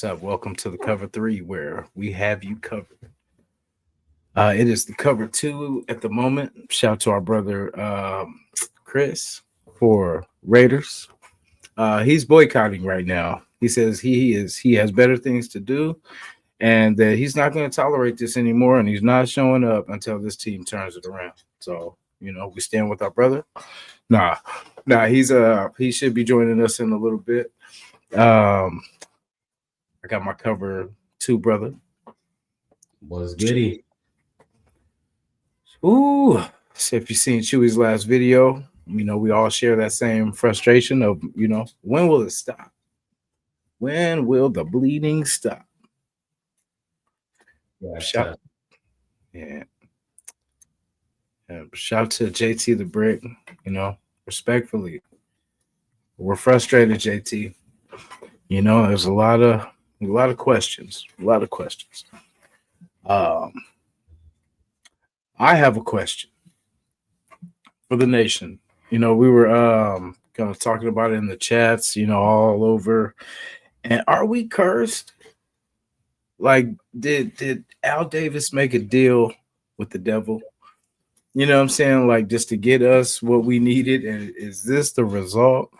What's up? Welcome to the cover three where we have you covered. It is the cover two at the moment. Shout out to our brother Chris for Raiders. He's boycotting right now. He says he has better things to do and that he's not going to tolerate this anymore and he's not showing up until this team turns it around. So, we stand with our brother. Nah, he should be joining us in a little bit. I got my cover two, brother. Was goody. Ooh, so if you've seen Chewy's last video, we all share that same frustration of, when will it stop? When will the bleeding stop? Yeah, Shout, yeah. Shout to JT the Brick, respectfully. We're frustrated, JT. There's a lot of questions. A lot of questions. Um, I have a question for the nation. We were kind of talking about it in the chats, all over. And are we cursed? Like, did Al Davis make a deal with the devil? You know what I'm saying? Like, just to get us what we needed. And is this the result?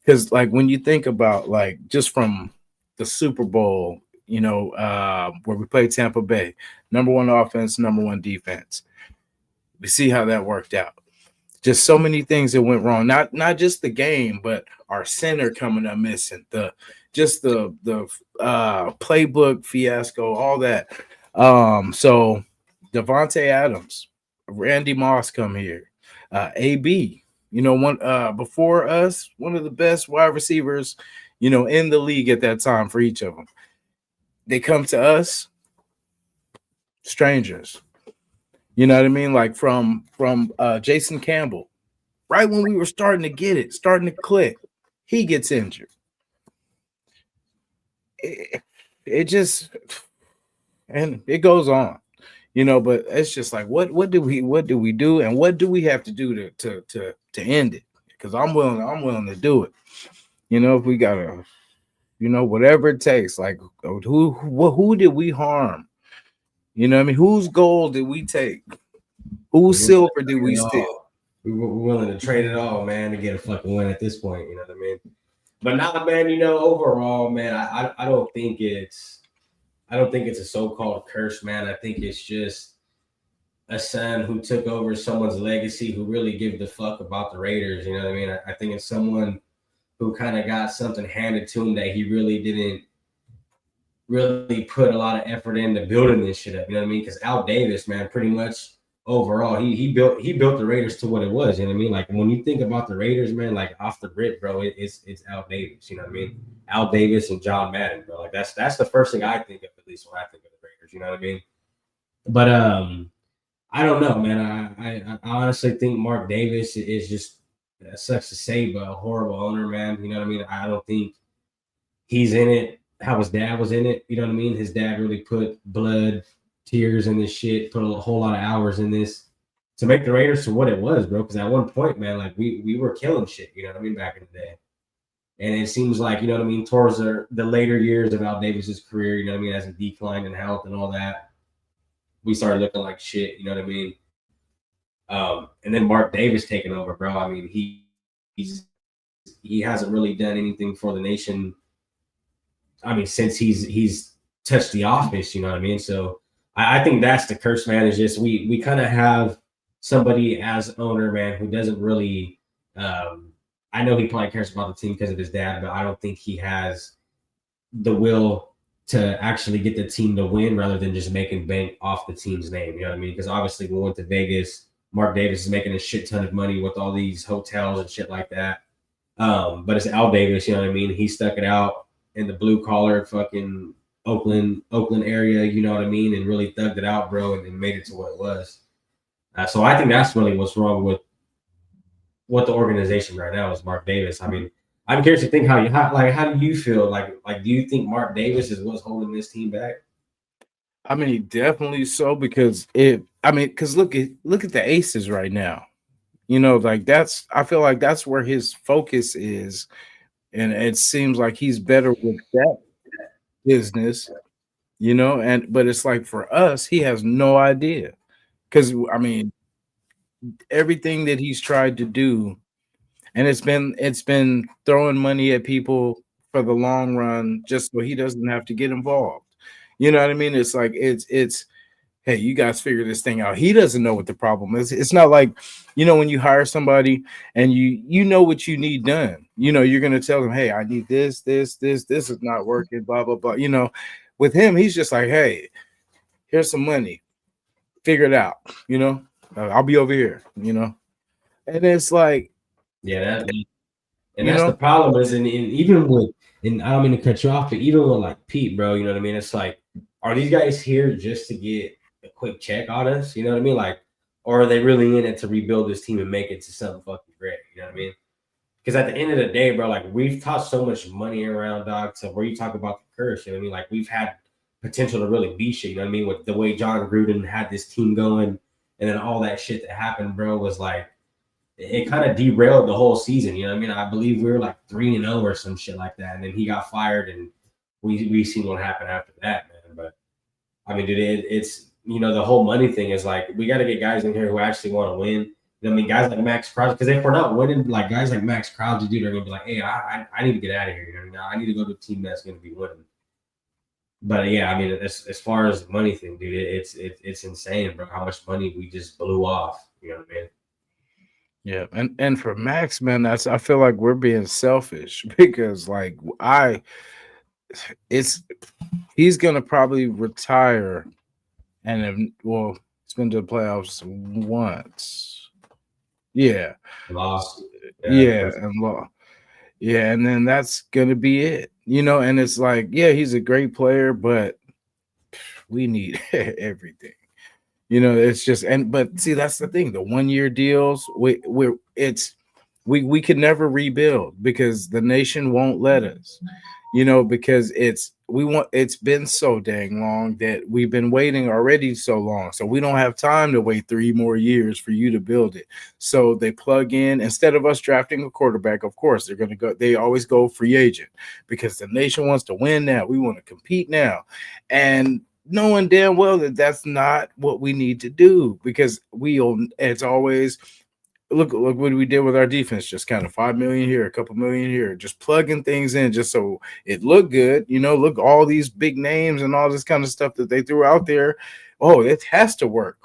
Because, like, when you think about, like, just from the Super Bowl, where we played Tampa Bay, number one offense, number one defense. We see how that worked out. Just so many things that went wrong. Not just the game, but our center coming up missing. The playbook fiasco, all that. So Devontae Adams, Randy Moss come here. AB, one before us, one of the best wide receivers, in the league at that time for each of them. They come to us, strangers. You know what I mean? Like from Jason Campbell, right when we were starting to get it, starting to click, he gets injured. It just, and it goes on, but it's just like what do we do, and what do we have to do to end it? Because I'm willing to do it. If we gotta, whatever it takes. Like who did we harm? You know what I mean? Whose gold did we take? Whose silver did we steal? We were willing to trade it all, man, to get a fucking win at this point. You know what I mean? But nah, man. Overall, man, I don't think it's a so-called curse, man. I think it's just a son who took over someone's legacy, who really give the fuck about the Raiders. You know what I mean? I think it's someone who kind of got something handed to him that he really didn't really put a lot of effort into building this shit up. You know what I mean? Because Al Davis, man, pretty much overall, he built the Raiders to what it was. You know what I mean? Like when you think about the Raiders, man, like off the rip, bro, it's Al Davis. You know what I mean? Al Davis and John Madden, bro. Like that's the first thing I think of, at least when I think of the Raiders. You know what I mean? But I don't know, man. I honestly think Mark Davis is just sucks to say, but a horrible owner, man. You know what I mean? I don't think he's in it how his dad was in it. You know what I mean? His dad really put blood, tears in this shit, put a whole lot of hours in this to make the Raiders to what it was, bro. Because at one point, man, like we were killing shit, you know what I mean, back in the day. And it seems like, you know what I mean, towards the later years of Al Davis's career, you know what I mean, as he declined in health and all that, we started looking like shit, you know what I mean? And then Mark Davis taking over, bro. I mean, he hasn't really done anything for the nation. I mean, since he's touched the office, you know what I mean? So I think that's the curse, man, is just we kind of have somebody as owner, man, who doesn't really I know he probably cares about the team because of his dad, but I don't think he has the will to actually get the team to win rather than just making bank off the team's name. You know what I mean? Because obviously we went to Vegas. Mark Davis is making a shit ton of money with all these hotels and shit like that. But it's Al Davis, you know what I mean? He stuck it out in the blue collar fucking Oakland area, you know what I mean? And really thugged it out, bro, and made it to what it was. So I think that's really what's wrong with what the organization right now is Mark Davis. I mean, I'm curious to think how do you feel? Like do you think Mark Davis is what's holding this team back? I mean, definitely so because look at the Aces right now. Like I feel like that's where his focus is, and it seems like he's better with that. business, but it's like for us, he has no idea. Because I mean, everything that he's tried to do, and it's been throwing money at people for the long run just so he doesn't have to get involved. You know what I mean? It's like it's hey, you guys figure this thing out. He doesn't know what the problem is. It's not like, when you hire somebody and you know what you need done. You're gonna tell them, hey, I need this is not working, blah, blah, blah. With him, he's just like, hey, here's some money, figure it out, I'll be over here, and it's like, Yeah, and you that's the know, problem is, and even with, and I don't mean to cut you off, but even with like Pete, bro, you know what I mean? It's like, are these guys here just to get a quick check on us? You know what I mean? Like, or are they really in it to rebuild this team and make it to something fucking great? You know what I mean? Because at the end of the day, bro, like we've tossed so much money around, dog, to where you talk about the curse. You know what I mean? Like we've had potential to really be shit. You know what I mean? With the way John Gruden had this team going, and then all that shit that happened, bro, was like it kind of derailed the whole season. You know what I mean? I believe we were like 3-0 or some shit like that, and then he got fired, and we seen what happened after that, man. But I mean, dude, it's the whole money thing is like we got to get guys in here who actually want to win. I mean, guys like Max Crosby, because if we're not winning, like guys like Max Crosby, dude, are gonna be like, hey, I need to get out of here. You know, I need to go to a team that's gonna be winning. But yeah, I mean, as far as the money thing, dude, it's insane, bro. How much money we just blew off. You know what I mean? yeah, and for Max, man, I feel like we're being selfish because like it's he's gonna probably retire and it's been to the playoffs once. Yeah. Lost. Yeah, and yeah, and then that's gonna be it. And it's like, yeah, he's a great player, but we need everything. It's just but see, that's the thing. The 1-year deals, we can never rebuild because the nation won't let us. Because it's been so dang long that we've been waiting already so long. So we don't have time to wait 3 more years for you to build it. So they plug in instead of us drafting a quarterback. Of course, they always go free agent because the nation wants to win now. We want to compete now. And knowing damn well that that's not what we need to do because it's always look what we did with our defense, just kind of 5 million here, a couple million here, just plugging things in just so it looked good. Look, all these big names and all this kind of stuff that they threw out there. Oh, it has to work,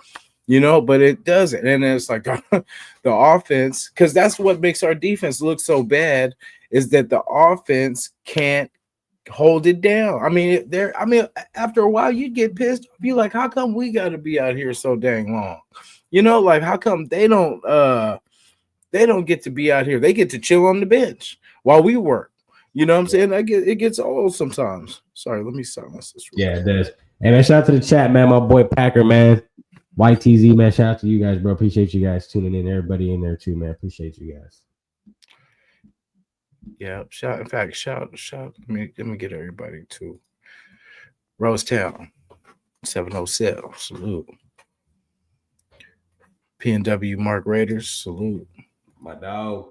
but it doesn't. And it's like the offense, because that's what makes our defense look so bad, is that the offense can't hold it down. I mean, after a while you get pissed. You're like, how come we got to be out here so dang long? Like how come they don't get to be out here? They get to chill on the bench while we work. You know what I'm saying? It gets old sometimes. Sorry, let me silence this. Yeah, it does. Hey man, shout out to the chat, man. My boy Packer, man. YTZ, man. Shout out to you guys, bro. Appreciate you guys tuning in. Everybody in there too, man. Appreciate you guys. Yeah, shout. Let me get everybody to Rosetown 707. Salute. PNW Mark Raiders, salute. My dog.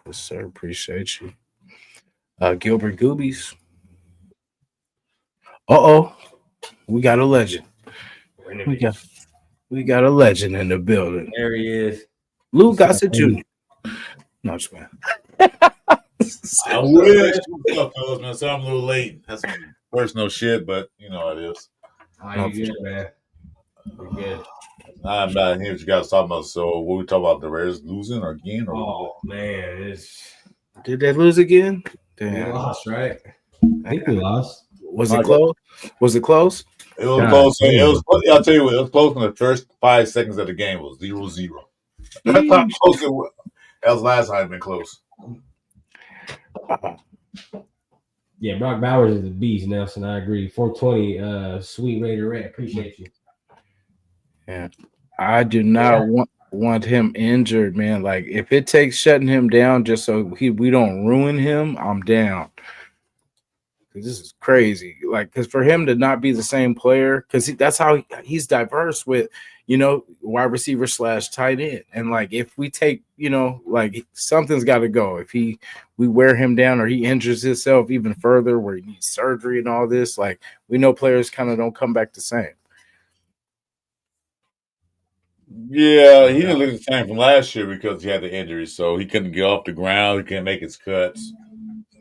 Yes, sir. Appreciate you. Gilbert Goobies. We got a legend. We got a legend in the building. There he is. Lou Gossett Jr. No, just man. I wish. What's up, fellas, man? So I'm a little late. That's some personal shit, but you know how it is. Oh, you good, man. You're good. I'm not hearing what you guys talking about. So what we talking about? The Raiders losing again? Oh man, did they lose again? Damn. They lost, right? I think we lost. Was it close? Was it close? It was close. It was. I'll tell you what. It was close in the first 5 seconds of the game. It was 0-0. That's how close it was. That was last time. It been close. Yeah, Brock Bowers is a beast, Nelson. I agree. 420, sweet Raider Red. Appreciate you. Yeah, I do not want him injured, man. Like if it takes shutting him down just so we don't ruin him, I'm down. This is crazy. Like, because for him to not be the same player, because that's how he's diverse with, wide receiver / tight end. And like, if we take, like something's got to go. If we wear him down or he injures himself even further, where he needs surgery and all this, like we know players kind of don't come back the same. Yeah, he didn't look the same from last year because he had the injury, so he couldn't get off the ground. He couldn't make his cuts.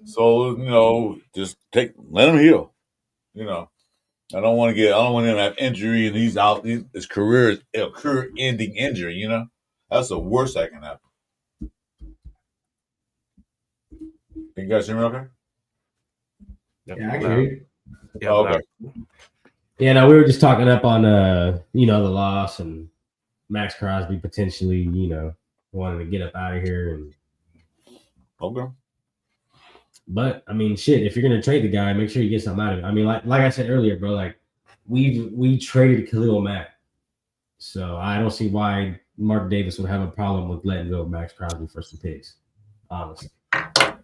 So just let him heal. I don't want him to have injury and he's out. His career is a career-ending injury. That's the worst that can happen. You guys hear me okay? Yeah, I can hear you. Yeah, okay. Yeah, no, we were just talking up on the loss and Max Crosby potentially, wanting to get up out of here. And Okay. But I mean, shit, if you're gonna trade the guy, make sure you get something out of it. I mean, like I said earlier, bro, like we traded Khalil Mack. So I don't see why Mark Davis would have a problem with letting go of Max Crosby for some picks. Honestly. I'm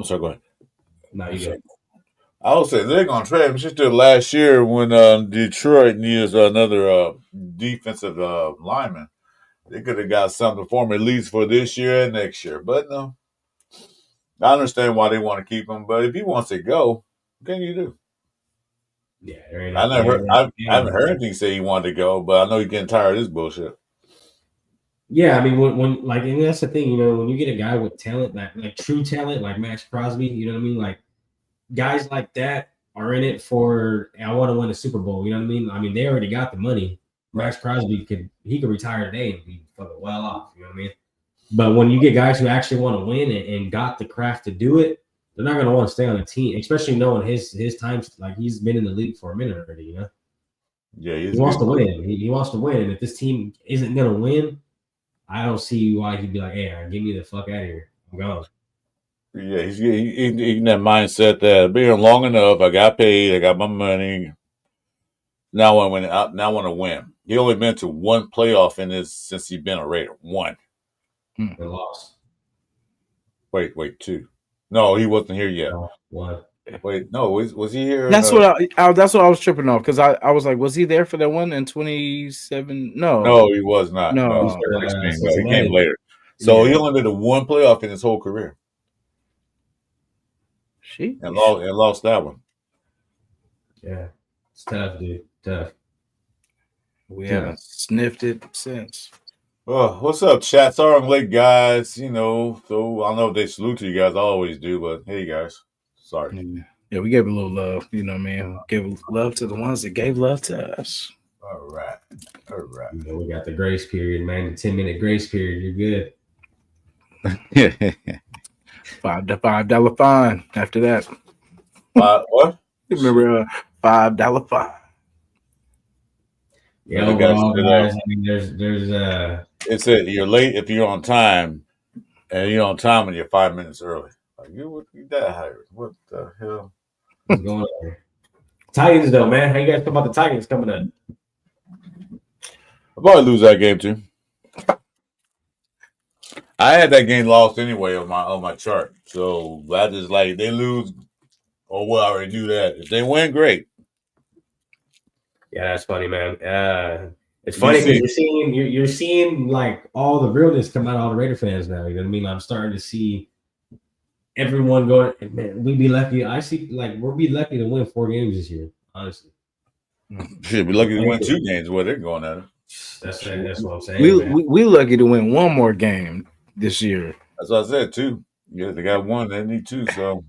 sorry, go ahead. No, you go. I would say they're going to trade him. Just did last year when Detroit needs another defensive lineman. They could have got something for him at least for this year and next year. But no, I understand why they want to keep him. But if he wants to go, what can you do? Yeah, I haven't heard anything say he wanted to go, but I know he's getting tired of this bullshit. Yeah, I mean, when like, and that's the thing, when you get a guy with talent, like true talent, like Max Crosby, you know what I mean? Like, guys like that are in it for, I want to win a Super Bowl, you know what I mean? I mean, they already got the money. Max Crosby could retire today and be fucking well off, you know what I mean? But when you get guys who actually want to win and got the craft to do it, they're not going to want to stay on a team, especially knowing his times. Like, he's been in the league for a minute already, Yeah, he wants to win. He wants to win, and if this team isn't going to win, I don't see why he'd be like, "Hey, get me the fuck out of here. I'm gone." Yeah, he's in that mindset that I've been here long enough. I got paid. I got my money. Now I want to win. He only been to one playoff in this since he's been a Raider. One. And lost. Wait, two. No, he wasn't here yet. No, one. Wait, no, was he here? That's what I was tripping off because I was like, was he there for that one in 27? No, he was not. No, he came later. So he only been to one playoff in his whole career. And lost that one. Yeah, it's tough, dude. Tough. We haven't sniffed it since. Well, what's up, chat? Sorry I'm late, guys. So I don't know if they salute to you guys. I always do, but hey, guys. Sorry. Yeah, we gave a little love, man. Give love to the ones that gave love to us. All right. We got the grace period, man. The 10-minute grace period. You're good. $5 fine after that. What? Remember $5 fine. Yeah, overall, guys, I mean, there's it's it. You're late if you're on time, and you're on time when you're 5 minutes early. Like you that hired? What the hell? What's going on here? Titans, though, man. How you guys feel about the Titans coming up? I'll probably lose that game too. I had that game lost anyway on my chart, so I just like they lose. Oh well, I already knew that. If they win, great. Yeah, that's funny, man. It's funny because you're seeing like all the realness come out of all the Raider fans now. You know what I mean? I'm starting to see everyone going. Man, we'd be lucky. I see like we'll be lucky to win 4 games this year. Honestly, should be lucky to win 2 games where they're going at it. That's what I'm saying. We lucky to win 1 more game this year. That's what I said too. Yeah, they got 1. They need 2. So,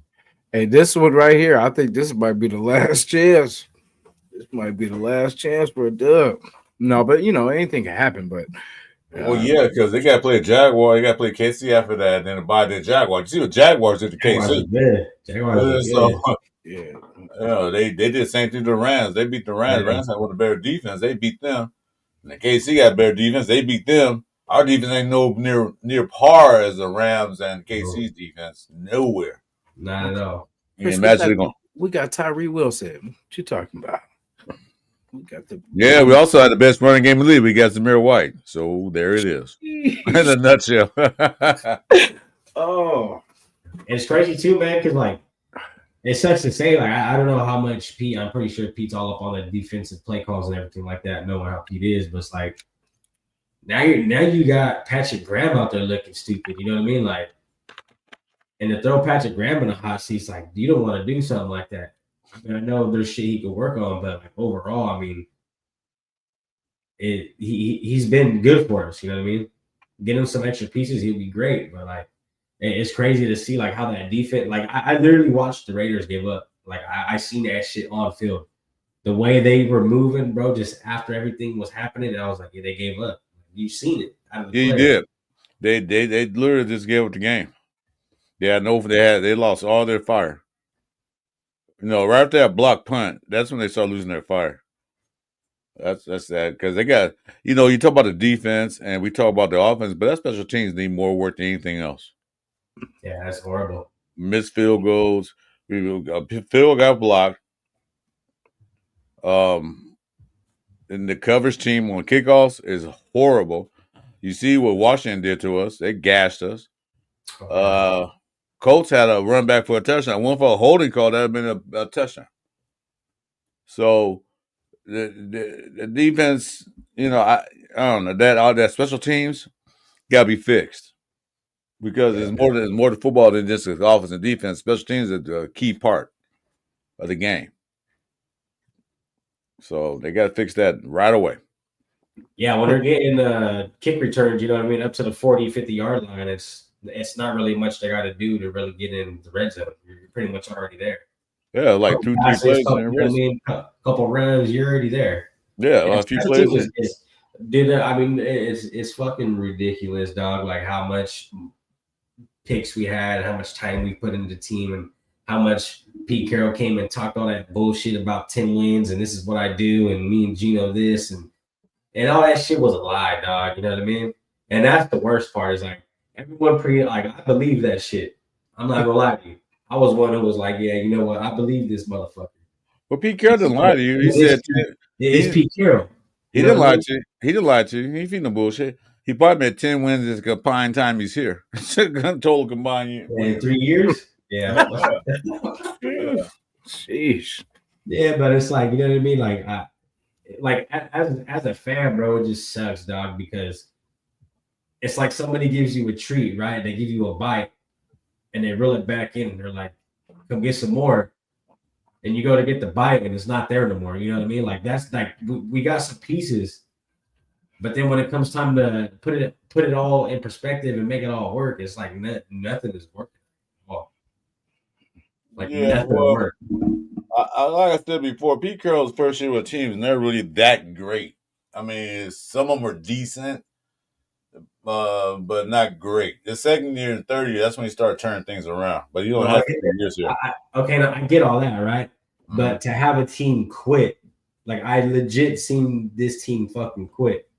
hey, this one right here, I think this might be the last chance. This might be the last chance for a dub. No, but anything can happen. But well, yeah, because they got to play a Jaguar, they got to play KC after that, and then buy the Jaguars. You see what Jaguars did to KC? Jaguars, yeah, they did the same thing to the Rams. They beat the Rams. Yeah. Rams had a better defense. They beat them. And the KC got better defense. They beat them. Our defense ain't no near par as the Rams and KC's defense. Nowhere. Not at all. We got Tyree Wilson. What you talking about? We also had the best running game in the league. We got Zamir White. So there it is. In a nutshell. Oh. And it's crazy too, man, because like it sucks to say. Like I don't know how much Pete. I'm pretty sure Pete's all up on the defensive play calls and everything like that. Knowing how Pete is, but it's like now you got Patrick Graham out there looking stupid. You know what I mean? Like, and to throw Patrick Graham in a hot seat, it's like you don't want to do something like that. I mean, I know there's shit he could work on, but like overall, I mean, he's been good for us. You know what I mean? Get him some extra pieces, he'd be great. But like, it's crazy to see like how that defense. Like, I literally watched the Raiders give up. Like, I seen that shit on the field. The way they were moving, bro, just after everything was happening, and I was like, yeah, they gave up. You seen it out of the Yeah, you play. did. They literally just gave up the game. They lost all their fire. You know, right after that block punt, that's when they start losing their fire. That's sad because they got, you talk about the defense and we talk about the offense, but that special teams need more work than anything else. Yeah, that's horrible. Missed field goals, field got blocked. And the coverage team on kickoffs is horrible. You see what Washington did to us; they gashed us. Colts had a run back for a touchdown. One for a holding call that had been a touchdown. So the defense, I don't know that all that special teams got to be fixed because there's more to football than just the offense and defense. Special teams are the key part of the game. So they got to fix that right away. Yeah, when they're getting kick returns, you know what I mean, up to the 40, 50-yard line, it's not really much they got to do to really get in the red zone. You're pretty much already there. Yeah, like 2-3 plays. Couple runs, you're already there. Yeah, a few plays. I mean, it's fucking ridiculous, dog. Like how much picks we had, how much time we put into the team, and how much Pete Carroll came and talked all that bullshit about 10 wins and this is what I do and me and Gino this and all that shit was a lie, dog. You know what I mean? And that's the worst part is like everyone I believe that shit. I'm not gonna lie to you. I was one who was like, yeah, you know what? I believe this motherfucker. Well, Pete Carroll didn't lie to you. He said it's Pete Carroll. He didn't lie to you. He didn't lie to you. He feeding the bullshit. He probably had 10 wins this combined time he's here. Total combined in 3 years. Yeah. Sheesh. Yeah, but it's like, you know what I mean? Like as a fan, bro, it just sucks, dog, because it's like somebody gives you a treat, right? They give you a bite and they reel it back in and they're like, come get some more. And you go to get the bite and it's not there no more. You know what I mean? Like that's like we got some pieces, but then when it comes time to put it all in perspective and make it all work, it's like nothing is working at all. Like nothing works. Like I said before, Pete Carroll's first year with teams, and they're really that great. I mean, some of them are decent, but not great. The second year and third year, that's when you start turning things around. But you don't have 3 years here. Now I get all that, right? Mm-hmm. But to have a team quit, like I legit seen this team fucking quit.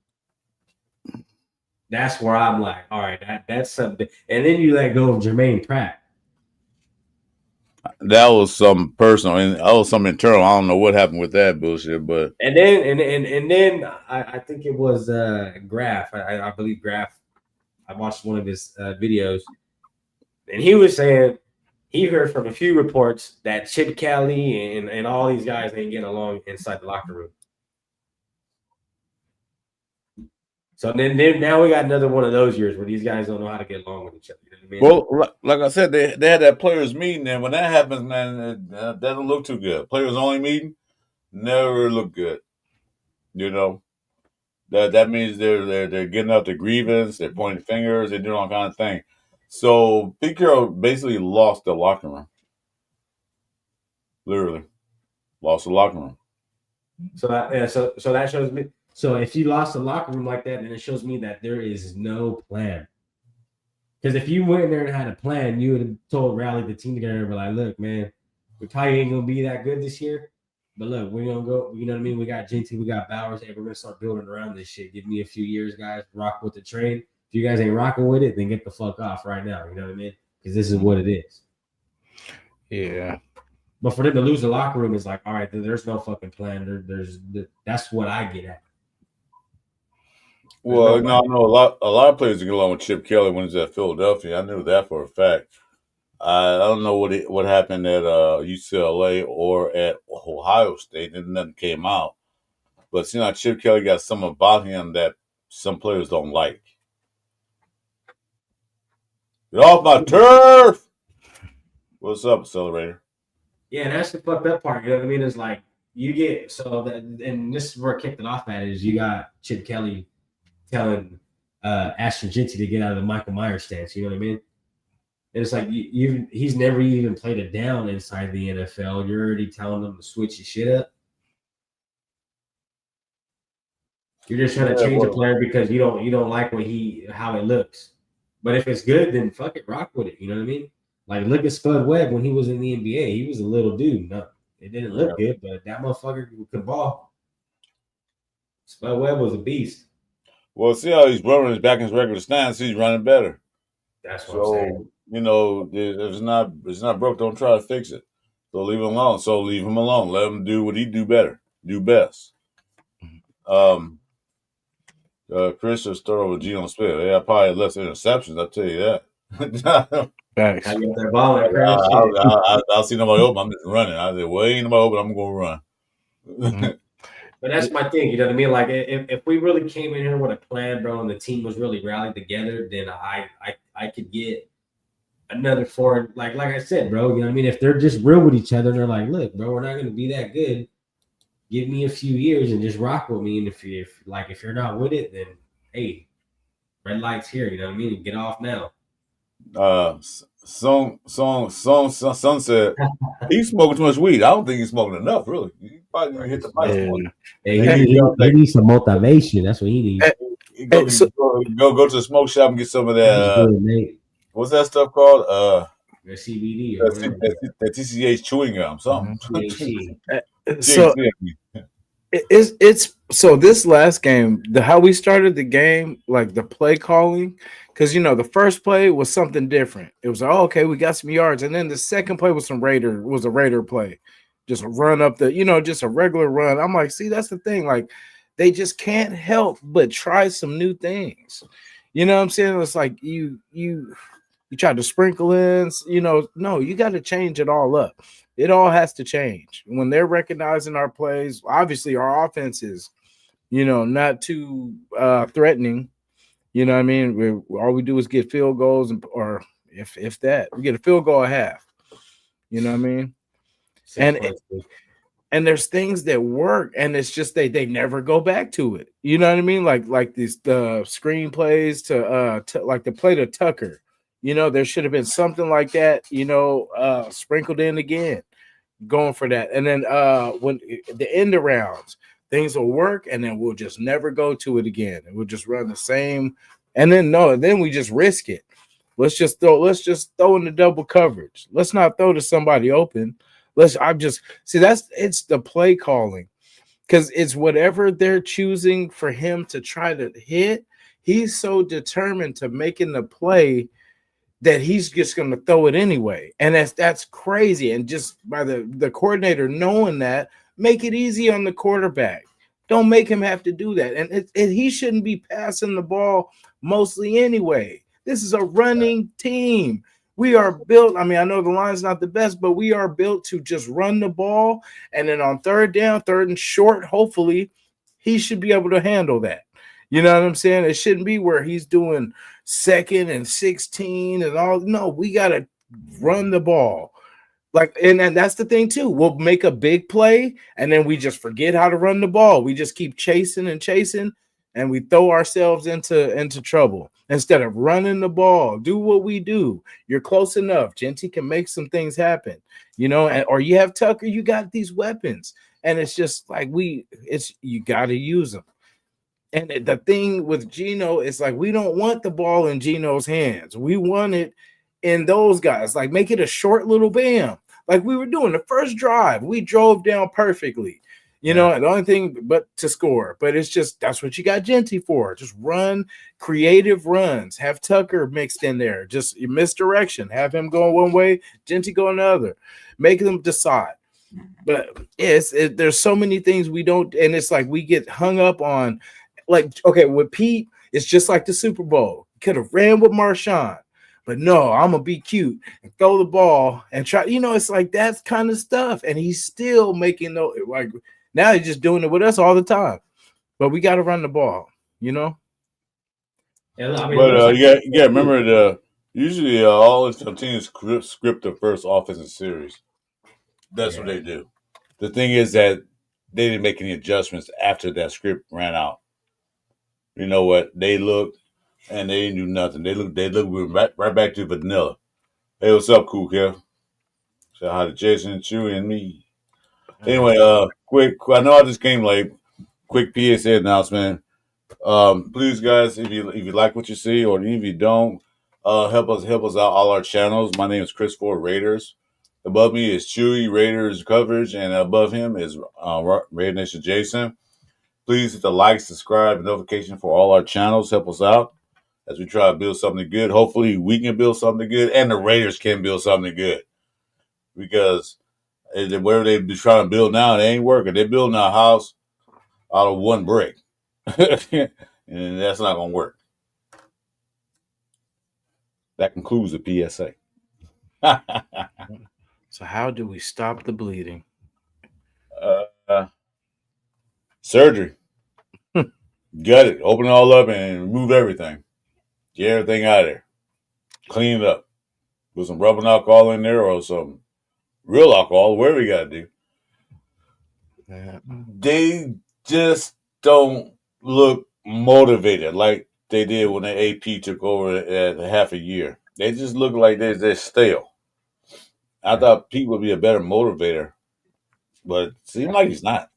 That's where I'm like, all right, that's something. And then you let go of Jermaine Pratt. That was some personal and that was some internal. I don't know what happened with that bullshit, but and then I think it was Graf. I believe Graf. I watched one of his videos, and he was saying he heard from a few reports that Chip Kelly and all these guys ain't getting along inside the locker room. So then now we got another one of those years where these guys don't know how to get along with each other. You know what I mean? Well, like I said, they had that players meeting, and when that happens, man, that doesn't look too good. Players only meeting never look good. You know, that means they're getting up the grievance, they're pointing fingers, they're doing all kinds of things. So Pete Carroll basically lost the locker room. Literally, lost the locker room. So that shows me. So if you lost a locker room like that, then it shows me that there is no plan. Because if you went in there and had a plan, you would have told Rally the team together and be like, look, man, we probably ain't gonna be that good this year. But look, we're gonna go, you know what I mean? We got Genty, we got Bowers, hey, we're gonna start building around this shit. Give me a few years, guys, rock with the train. If you guys ain't rocking with it, then get the fuck off right now. You know what I mean? Because this is what it is. Yeah. But for them to lose the locker room is like, all right, there's no fucking plan. That's what I get at. Well, no, a lot of players get along with Chip Kelly when he's at Philadelphia. I knew that for a fact. I don't know what happened at UCLA or at Ohio State, and nothing came out. But it seems like Chip Kelly got something about him that some players don't like. Get off my turf! What's up, Accelerator? Yeah, and that's the fucked up part. You know what I mean? It's like you get so that, and this is where it kicked it off at is you got Chip Kelly telling Ashton Genty to get out of the Michael Myers stance. You know what I mean? And it's like he's never even played a down inside the NFL. You're already telling them to switch your shit up. You're just trying to change a player because you don't like how it looks. But if it's good, then fuck it, rock with it. You know what I mean? Like look at Spud Webb when he was in the NBA. He was a little dude. No, it didn't look good, but that motherfucker could ball. Spud Webb was a beast. Well, see how he's running back in his regular stance. He's running better. That's what I'm saying. You know, if it's not broke, don't try to fix it. So leave him alone. Let him do what he do best. Chris just throw over Geno Smith. Yeah, probably less interceptions. I'll tell you that. Thanks. I get that ball. I'll see nobody open. I'm just running. I said, well, ain't nobody open. I'm going to run. Mm-hmm. But that's my thing. You know what I mean? Like, if we really came in here with a plan, bro, and the team was really rallied together, then I could get another four. Like I said, bro. You know what I mean? If they're just real with each other, and they're like, look, bro, we're not going to be that good. Give me a few years and just rock with me. And if you're not with it, then hey, red lights here. You know what I mean? Get off now. Son said he's smoking too much weed. I don't think he's smoking enough. Really, he probably didn't hit the price point. He needs some motivation. That's what he needs. Go to the smoke shop and get some of that. What's that stuff called? CBD. That TCH chewing gum. Something. So it's so this last game, how we started the game, like the play calling, because the first play was something different. It was like, oh, okay, we got some yards, and then the second play was a Raider play, just run up just a regular run. I'm like, see, that's the thing, like they just can't help but try some new things. You know what I'm saying? It's like you try to sprinkle in, no, you got to change it all up. It all has to change. When they're recognizing our plays, obviously our offense is, not too threatening. You know what I mean? All we do is get field goals, or if that, we get a field goal a half. You know what I mean? And there's things that work, and it's just they never go back to it. You know what I mean? Like these the screen plays to like the play to Tucker. There should have been something like that, sprinkled in again, going for that. And then when the end of rounds, things will work, and then we'll just never go to it again. And we'll just run the same. And then we just risk it. Let's just throw in the double coverage. Let's not throw to somebody open. It's the play calling, because it's whatever they're choosing for him to try to hit. He's so determined to making the play that he's just going to throw it anyway. And that's crazy. And just by the coordinator knowing that, make it easy on the quarterback. Don't make him have to do that. And he shouldn't be passing the ball mostly anyway. This is a running team. We are built. I mean, I know the line's not the best, but we are built to just run the ball. And then on third down, third and short, hopefully he should be able to handle that. You know what I'm saying? It shouldn't be where he's doing 2nd and 16 and all. No, we got to run the ball. And that's the thing too. We'll make a big play, and then we just forget how to run the ball. We just keep chasing, and we throw ourselves into trouble. Instead of running the ball, do what we do. You're close enough. Genty can make some things happen, or you have Tucker, you got these weapons. And it's just like you got to use them. And the thing with Geno is like, we don't want the ball in Geno's hands. We want it in those guys. Like, make it a short little bam. Like we were doing the first drive. We drove down perfectly, and the only thing but to score. But it's just, that's what you got Genty for. Just run creative runs. Have Tucker mixed in there. Just misdirection. Have him going one way, Genty go another. Make them decide. But there's so many things we don't, and it's like we get hung up on. Like, okay, with Pete, it's just like the Super Bowl. Could have ran with Marshawn, But no, I'm gonna be cute and throw the ball and try. It's like that kind of stuff. And he's still making like now he's just doing it with us all the time. But we got to run the ball. Yeah, I mean, But you got remember usually all the teams script the first offensive series. That's what they do. The thing is that they didn't make any adjustments after that script ran out. You know what? They looked and they didn't do nothing. They looked right back to vanilla. Hey, what's up, cool kid? Say hi to Jasin, Chuy, and me. Anyway, quick. I know I just came late. Quick PSA announcement. Please, guys, if you like what you see, or even if you don't, help us out all our channels. My name is Chris Ford Raiders. Above me is Chuy Raiders coverage, and above him is Raider Nation Jasin. Please hit the like, subscribe, and notification for all our channels. Help us out as we try to build something good. Hopefully, we can build something good, and the Raiders can build something good. Because whatever they be trying to build now, it ain't working. They're building a house out of one brick. And that's not going to work. That concludes the PSA. So how do we stop the bleeding? Surgery. Gut it. Open it all up and remove everything. Get everything out of there. Clean it up. Put some rubbing alcohol in there or some real alcohol, whatever you got to do. Yeah. They just don't look motivated like they did when the AP took over at half a year. They just look like they're stale. I thought Pete would be a better motivator, but it seems like he's not.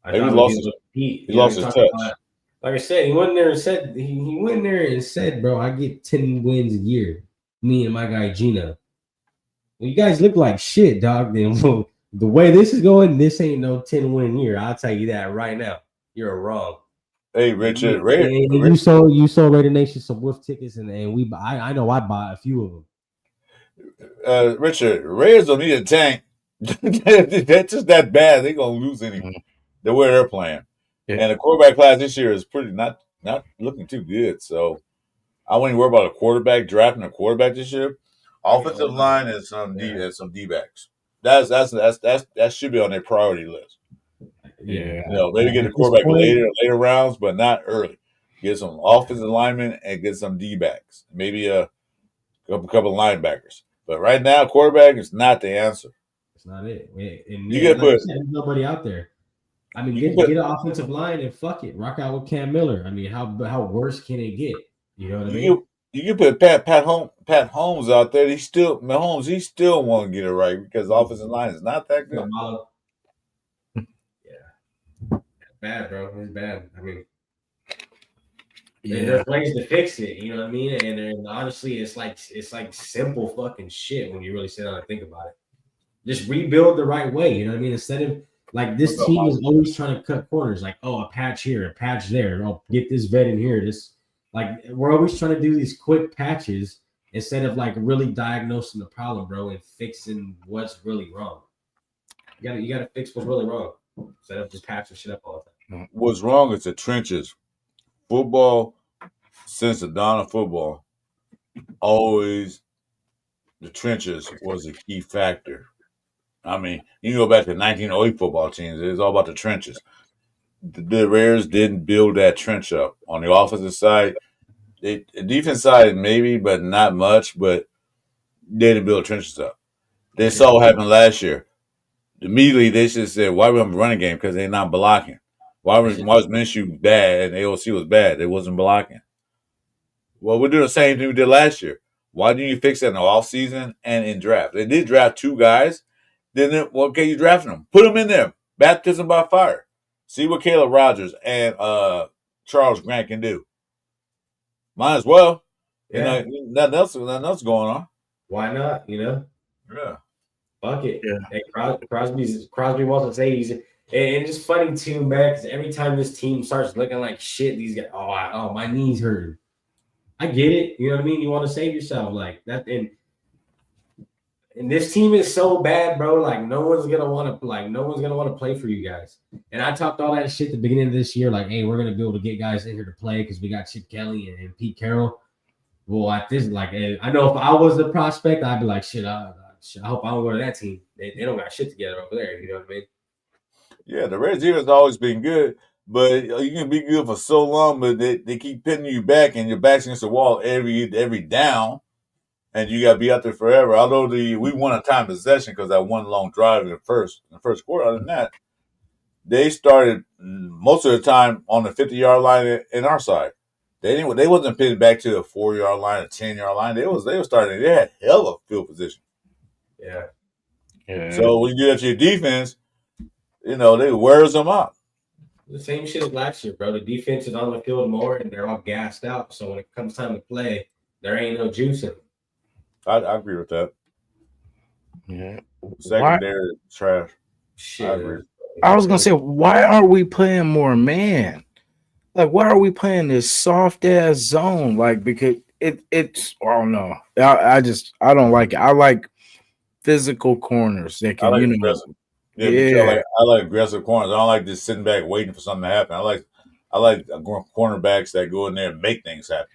Maybe he lost his touch. Like I said, he went there and said he went there and said, "Bro, I get 10 wins a year. Me and my guy Gina. Well, you guys look like shit, dog. Then the way this is going, this ain't no 10-win year. I'll tell you that right now. You're wrong." Hey, Richard, you sold Raider Nation some wolf tickets, and I know I bought a few of them. Richard, Raiders don't need a tank. They're just that bad. They're gonna lose anyway. The way they're playing, and the quarterback class this year is pretty not looking too good. So I wouldn't worry about a quarterback drafting a quarterback this year. Offensive line and some D backs. That should be on their priority list. Yeah, maybe get the quarterback later rounds, but not early. Get some offensive linemen and get some D backs. Maybe a couple linebackers. But right now, quarterback is not the answer. It's not it. And there's nobody out there. I mean, get an offensive line and fuck it. Rock out with Cam Miller. I mean, how worse can it get? You know what I mean? You can put Pat Holmes out there. He still won't get it right because the offensive line is not that good. Yeah, it's bad, bro. It's bad. I mean, there's ways to fix it. You know what I mean? And honestly, it's like simple fucking shit when you really sit down and think about it. Just rebuild the right way. You know what I mean? Instead of like this team is always trying to cut corners. Like, oh, a patch here, a patch there. Oh, get this vet in here. We're always trying to do these quick patches instead of like really diagnosing the problem, bro, and fixing what's really wrong. You gotta fix what's really wrong instead of just patching shit up all the time. What's wrong is the trenches. Football, since the dawn of football, always the trenches was a key factor. I mean, you go back to 1908 football teams, it was all about the trenches. The Raiders didn't build that trench up. On the offensive side, the defense side maybe, but not much, but they didn't build trenches up. They saw what happened last year. Immediately, they just said, why we have a running game? Because they're not blocking. Why was Minshew bad and AOC was bad? They wasn't blocking. Well, we're doing the same thing we did last year. Why didn't you fix that in the offseason and in draft? They did draft 2 guys. Then, okay, you drafting them. Put them in there. Baptism by fire. See what Caleb Rogers and Charles Grant can do. Might as well. Yeah. Nothing else going on. Why not? Yeah. Fuck it. Yeah. Hey, Crosby wants to say he's. And it's funny too, man, because every time this team starts looking like shit, these guys, my knees hurt. I get it. You know what I mean? You want to save yourself like that. And this team is so bad, bro. Like no one's gonna want to play for you guys. And I talked all that shit at the beginning of this year, like, hey, we're gonna be able to get guys in here to play because we got Chip Kelly and Pete Carroll. Well, at this, like, I know if I was the prospect, I'd be like, shit, I hope I don't go to that team. They don't got shit together over there. You know what I mean? Yeah, the Red Zero has always been good, but you can be good for so long, but they keep pitting you back, and your back's against the wall every down, and you got to be out there forever. Although we won a time possession because that one long drive in the first quarter. Other than that, they started most of the time on the 50-yard line in our side. They wasn't pitted back to the 4-yard line, a 10-yard line. They were starting. They had hell of field position. Yeah. So when you do that to your defense, they wears them out. The same shit as last year, bro. The defense is on the field more, and they're all gassed out. So when it comes time to play, there ain't no juice in them. I agree with that. Yeah. Secondary trash. Shit. I agree. I was gonna say, why aren't we playing more man? Like, why are we playing this soft ass zone? Like, because it's I don't know. I don't like it. I like physical corners that can, aggressive. Yeah. I like aggressive corners. I don't like just sitting back waiting for something to happen. I like cornerbacks that go in there and make things happen.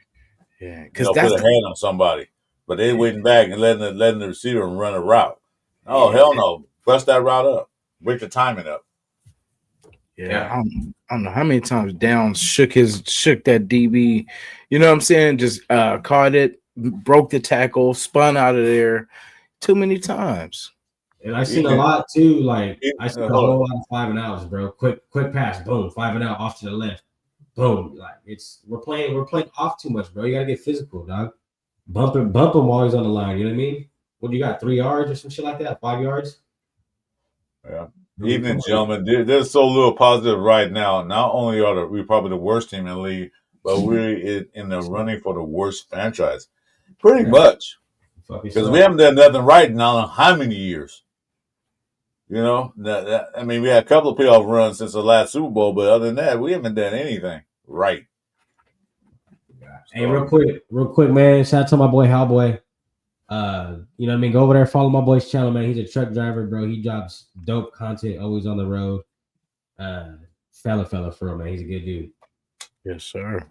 Yeah, because put a hand on somebody, but they waiting back and letting the receiver run a route. Oh hell no! Bust that route up. Break the timing up. Yeah. I don't know how many times Downs shook that DB. You know what I'm saying? Just caught it, broke the tackle, spun out of there too many times. And I've seen a lot too. Like I seen a whole lot of 5 and outs, bro. Quick pass, boom, 5 and out off to the left, boom. Like we're playing off too much, bro. You gotta get physical, dog. Bump him while he's on the line. You know what I mean? What do you got? 3 yards or some shit like that? 5 yards? Yeah. Evening, gentlemen. There's so little positive right now. Not only are we probably the worst team in the league, but we're in the running for the worst franchise. Pretty much. Because we haven't done nothing right in I don't know how many years. We had a couple of playoff runs since the last Super Bowl, but other than that, we haven't done anything right. Hey, real quick, man. Shout out to my boy Howboy. You know what I mean? Go over there, follow my boy's channel, man. He's a truck driver, bro. He drops dope content, always on the road. Fella for real, man. He's a good dude. Yes, sir.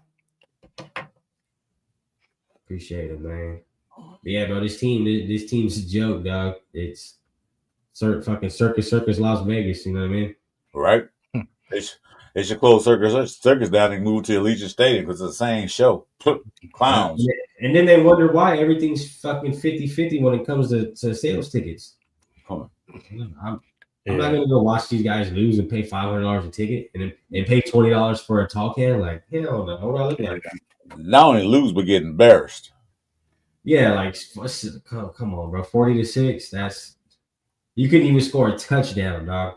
Appreciate it, man. But yeah, bro. This team's a joke, dog. It's fucking circus Las Vegas. You know what I mean? Right. They should close circus down and move to Allegiant Stadium because it's the same show. Clowns. And then they wonder why everything's fucking 50-50 when it comes to sales tickets. I'm not gonna go watch these guys lose and pay $500 a ticket and pay $20 for a tall can. Like, hell no. What do I look like? Not only lose but get embarrassed. Yeah, like come on, bro. 40-6. That's you couldn't even score a touchdown, dog.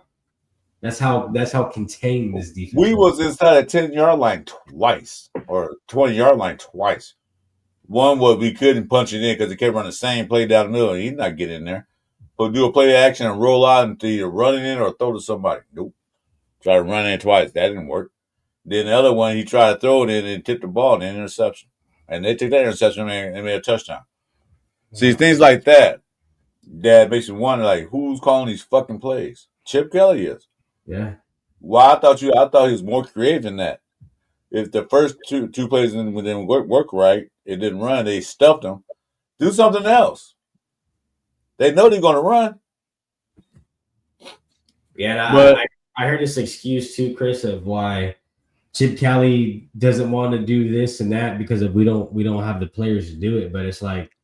That's how contained this defense. We was inside the 10-yard line twice or 20-yard line twice. One was we couldn't punch it in because he kept running the same play down the middle. He's not getting in there. But do a play of action and roll out until you're running in or throw to somebody. Nope. Try to run in twice. That didn't work. Then the other one, he tried to throw it in and tipped the ball and interception. And they took that interception and made a touchdown. See, things like that makes you wonder, like, who's calling these fucking plays? Chip Kelly is. Yeah. Well, I thought he was more creative than that. If the first two plays didn't work right, it didn't run, they stuffed him. Do something else. They know they're going to run. Yeah, but I heard this excuse too, Chris, of why Chip Kelly doesn't want to do this and that because we don't have the players to do it. But it's like,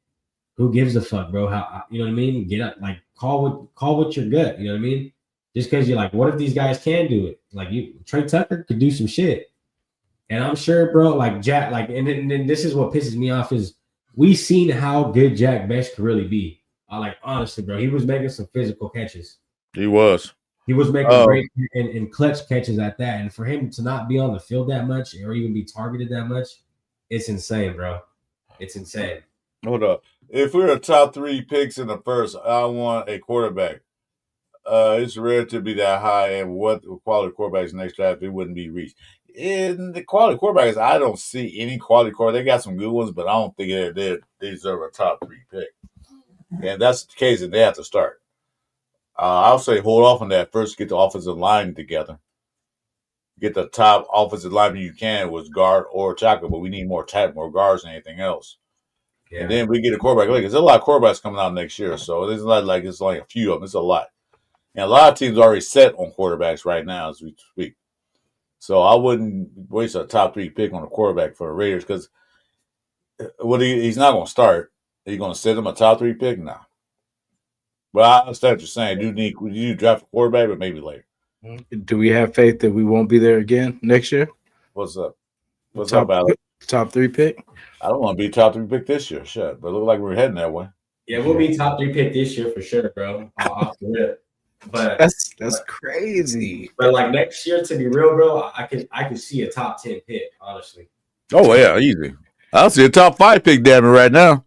who gives a fuck, bro? How you know what I mean? Get up, like call with your gut. You know what I mean? Just because you're like, what if these guys can do it? Like Trey Tucker could do some shit. And I'm sure, bro, like Jack, like, and then this is what pisses me off is we seen how good Jack Best could really be. Like, honestly, bro, he was making some physical catches. He was making great and clutch catches at that. And for him to not be on the field that much or even be targeted that much, it's insane, bro. It's insane. Hold up. If we're a top 3 picks in the first, I want a quarterback. It's rare to be that high, and what quality quarterbacks next draft it wouldn't be reached. In the quality quarterbacks, I don't see any quality quarterback. They got some good ones, but I don't think they deserve a top 3 pick. And if that's the case, then they have to start. I'll say hold off on that first. Get the offensive line together. Get the top offensive lineman you can with guard or tackle, but we need more guards than anything else. Yeah. And then we get a quarterback. Like, there's a lot of quarterbacks coming out next year, so it's not like it's like a few of them. It's a lot, and a lot of teams are already set on quarterbacks right now as we speak. So I wouldn't waste a top 3 pick on a quarterback for the Raiders because he's not going to start. Are you going to set him a top 3 pick now? Well, I understand what you're saying. You do draft a quarterback, but maybe later. Do we have faith that we won't be there again next year? What's up? What's top, up, Alex? Top 3 pick? I don't want to be top 3 pick this year. Shit, but it look like we're heading that way. Yeah, we'll be top 3 pick this year for sure, bro. Off the rip. But that's crazy. But like next year, to be real, bro, I could see a top 10 pick, honestly. Oh yeah, easy. I'll see a top 5 pick, damn it, right now.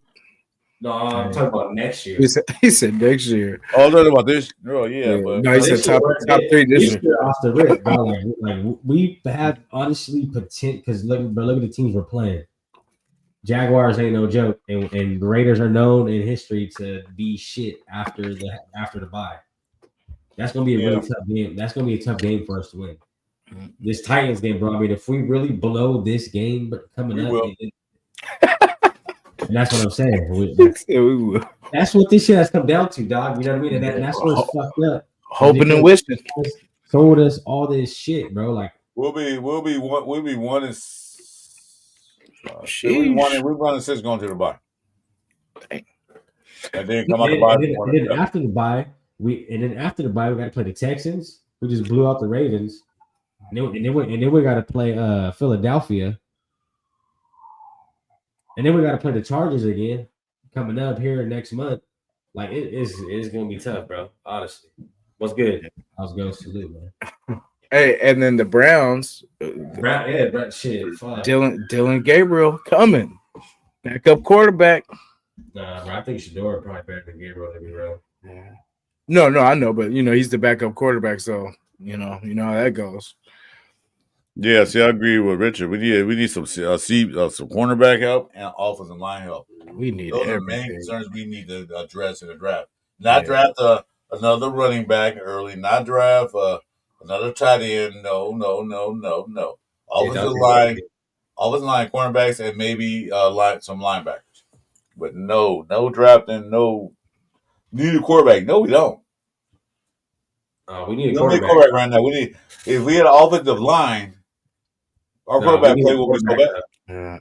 No, I'm talking about next year. He said next year. Oh, I'm talking about this. Oh yeah, but no, he said top 3 this year. Off the rip, bro. Like we have honestly potential because look at the teams we're playing. Jaguars ain't no joke, and the Raiders are known in history to be shit after the bye. That's gonna be a really tough game. That's gonna be a tough game for us to win. This Titans game, bro. I mean, if we really blow this game coming up, and that's what I'm saying. We will. That's what this shit has come down to, dog. You know what I mean? And that's where it's fucked up. Hoping and wishing. Told us all this shit, bro. Like we'll be 1 and 6 going to the bye. And then come out the bye. And then after the bye, we got to play the Texans, who just blew out the Ravens. And then we got to play Philadelphia. And then we got to play the Chargers again coming up here next month. Like it's gonna be tough, bro. Honestly, what's good? I was going to salute, man. Hey, and then the Browns. Shit. Fine. Dylan Gabriel coming, backup quarterback. Nah, bro, I think Shador probably better than Gabriel, to be real. Yeah. No, I know, but he's the backup quarterback, so you know how that goes. Yeah, see, I agree with Richard. We need some cornerback help and offensive line help. We need those are the main concerns we need to address in the draft. Not draft another running back early. Not draft another tight end. No. Offensive line, cornerbacks, and maybe some linebackers. But no drafting. No, need a quarterback. No, we don't. We need a quarterback. Right now. If we had an offensive line. Our quarterback play will be so bad. Yeah.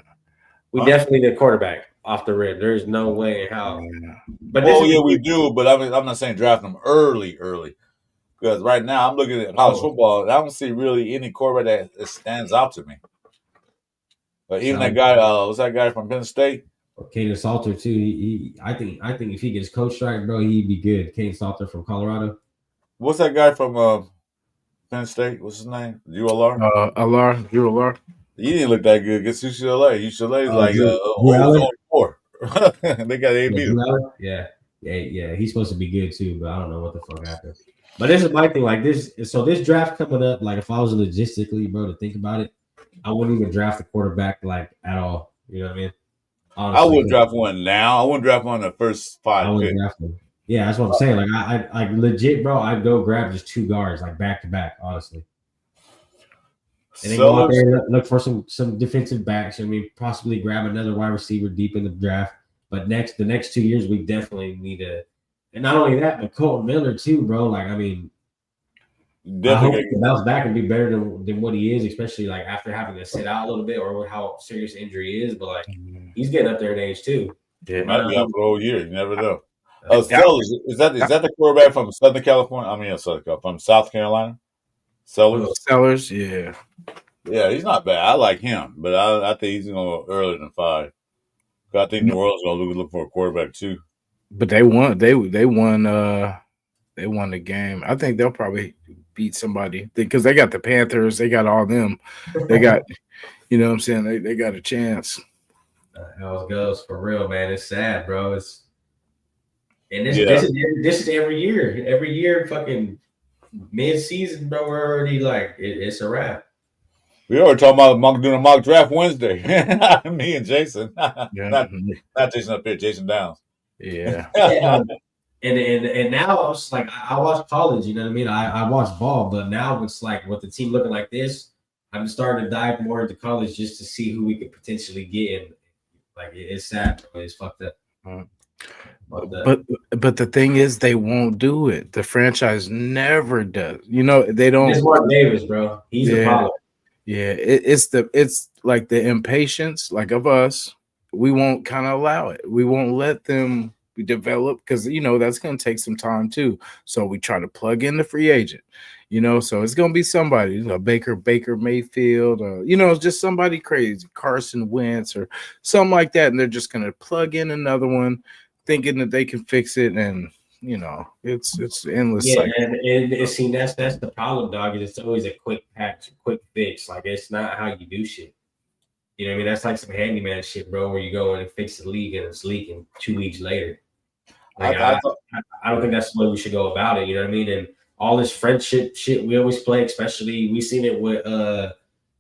We definitely need a quarterback off the rip. There's no way in hell. But we do. But I'm not saying draft them early. Because right now I'm looking at college football. I don't see really any quarterback that stands out to me. But even that guy, what's that guy from Penn State? Kaden Salter too. I think if he gets coached right, bro, he'd be good. Kaden Salter from Colorado. What's that guy from Penn State? What's his name? ULR. He didn't look that good against UCLA. UCLA's like zone 4. They got 8 beat. Yeah. He's supposed to be good too, but I don't know what the fuck happened. But this is my thing. Like this, so this draft coming up. Like if I was logistically, bro, to think about it, I wouldn't even draft a quarterback like at all. You know what I mean? Honestly, I wouldn't draft one now. I wouldn't draft one in the first 5 picks. Yeah, that's what I'm saying. Like I legit, bro. I'd go grab just 2 guards, like back to back, honestly. And then go out there and look for some defensive backs. I mean, possibly grab another wide receiver deep in the draft. But the next 2 years, we definitely need to. And not only that, but Colton Miller too, bro. Like I mean, I hope he can bounce back and be better than what he is, especially like after having to sit out a little bit or how serious the injury is. But like he's getting up there in age too. Yeah, might be out for the whole year. You never know. Sellers, is that the quarterback from Southern California? I mean, from South Carolina. Sellers, yeah. Yeah, he's not bad. I like him, but I think he's going to go earlier than 5. I think New Orleans is going to look for a quarterback too. But they won. They won. They won the game. I think they'll probably beat somebody because they got the Panthers. They got all them. They got, you know what I'm saying? They got a chance. How it goes for real, man. It's sad, bro. This is every year. Every year, fucking mid-season, bro. We're already like it's a wrap. We already talking about doing a mock draft Wednesday. Me and Jason, not Jason up here, Jason Downs. Yeah. And now I was like, I watch college. You know what I mean? I watch ball, but now it's like with the team looking like this, I'm starting to dive more into college just to see who we could potentially get. And Like it's sad, bro. It's fucked up. Mm. Fucked up. But the thing is, they won't do it. The franchise never does. You know, they don't. It's Mark Davis, bro. He's the Yeah, problem. yeah. It's like the impatience, like of us. We won't kind of allow it. We won't let them develop because that's going to take some time too. So we try to plug in the free agent. So it's going to be somebody, Baker Mayfield, just somebody crazy, Carson Wentz or something like that, and they're just going to plug in another one, thinking that they can fix it, and it's endless Yeah, cycle. and see that's the problem, dog. Is it's always a quick patch, quick fix. Like it's not how you do shit. You know what I mean? That's like some handyman shit, bro, where you go in and fix the leak and it's leaking 2 weeks later. Like I don't think that's the way we should go about it. You know what I mean? And all this friendship shit we always play, especially we seen it with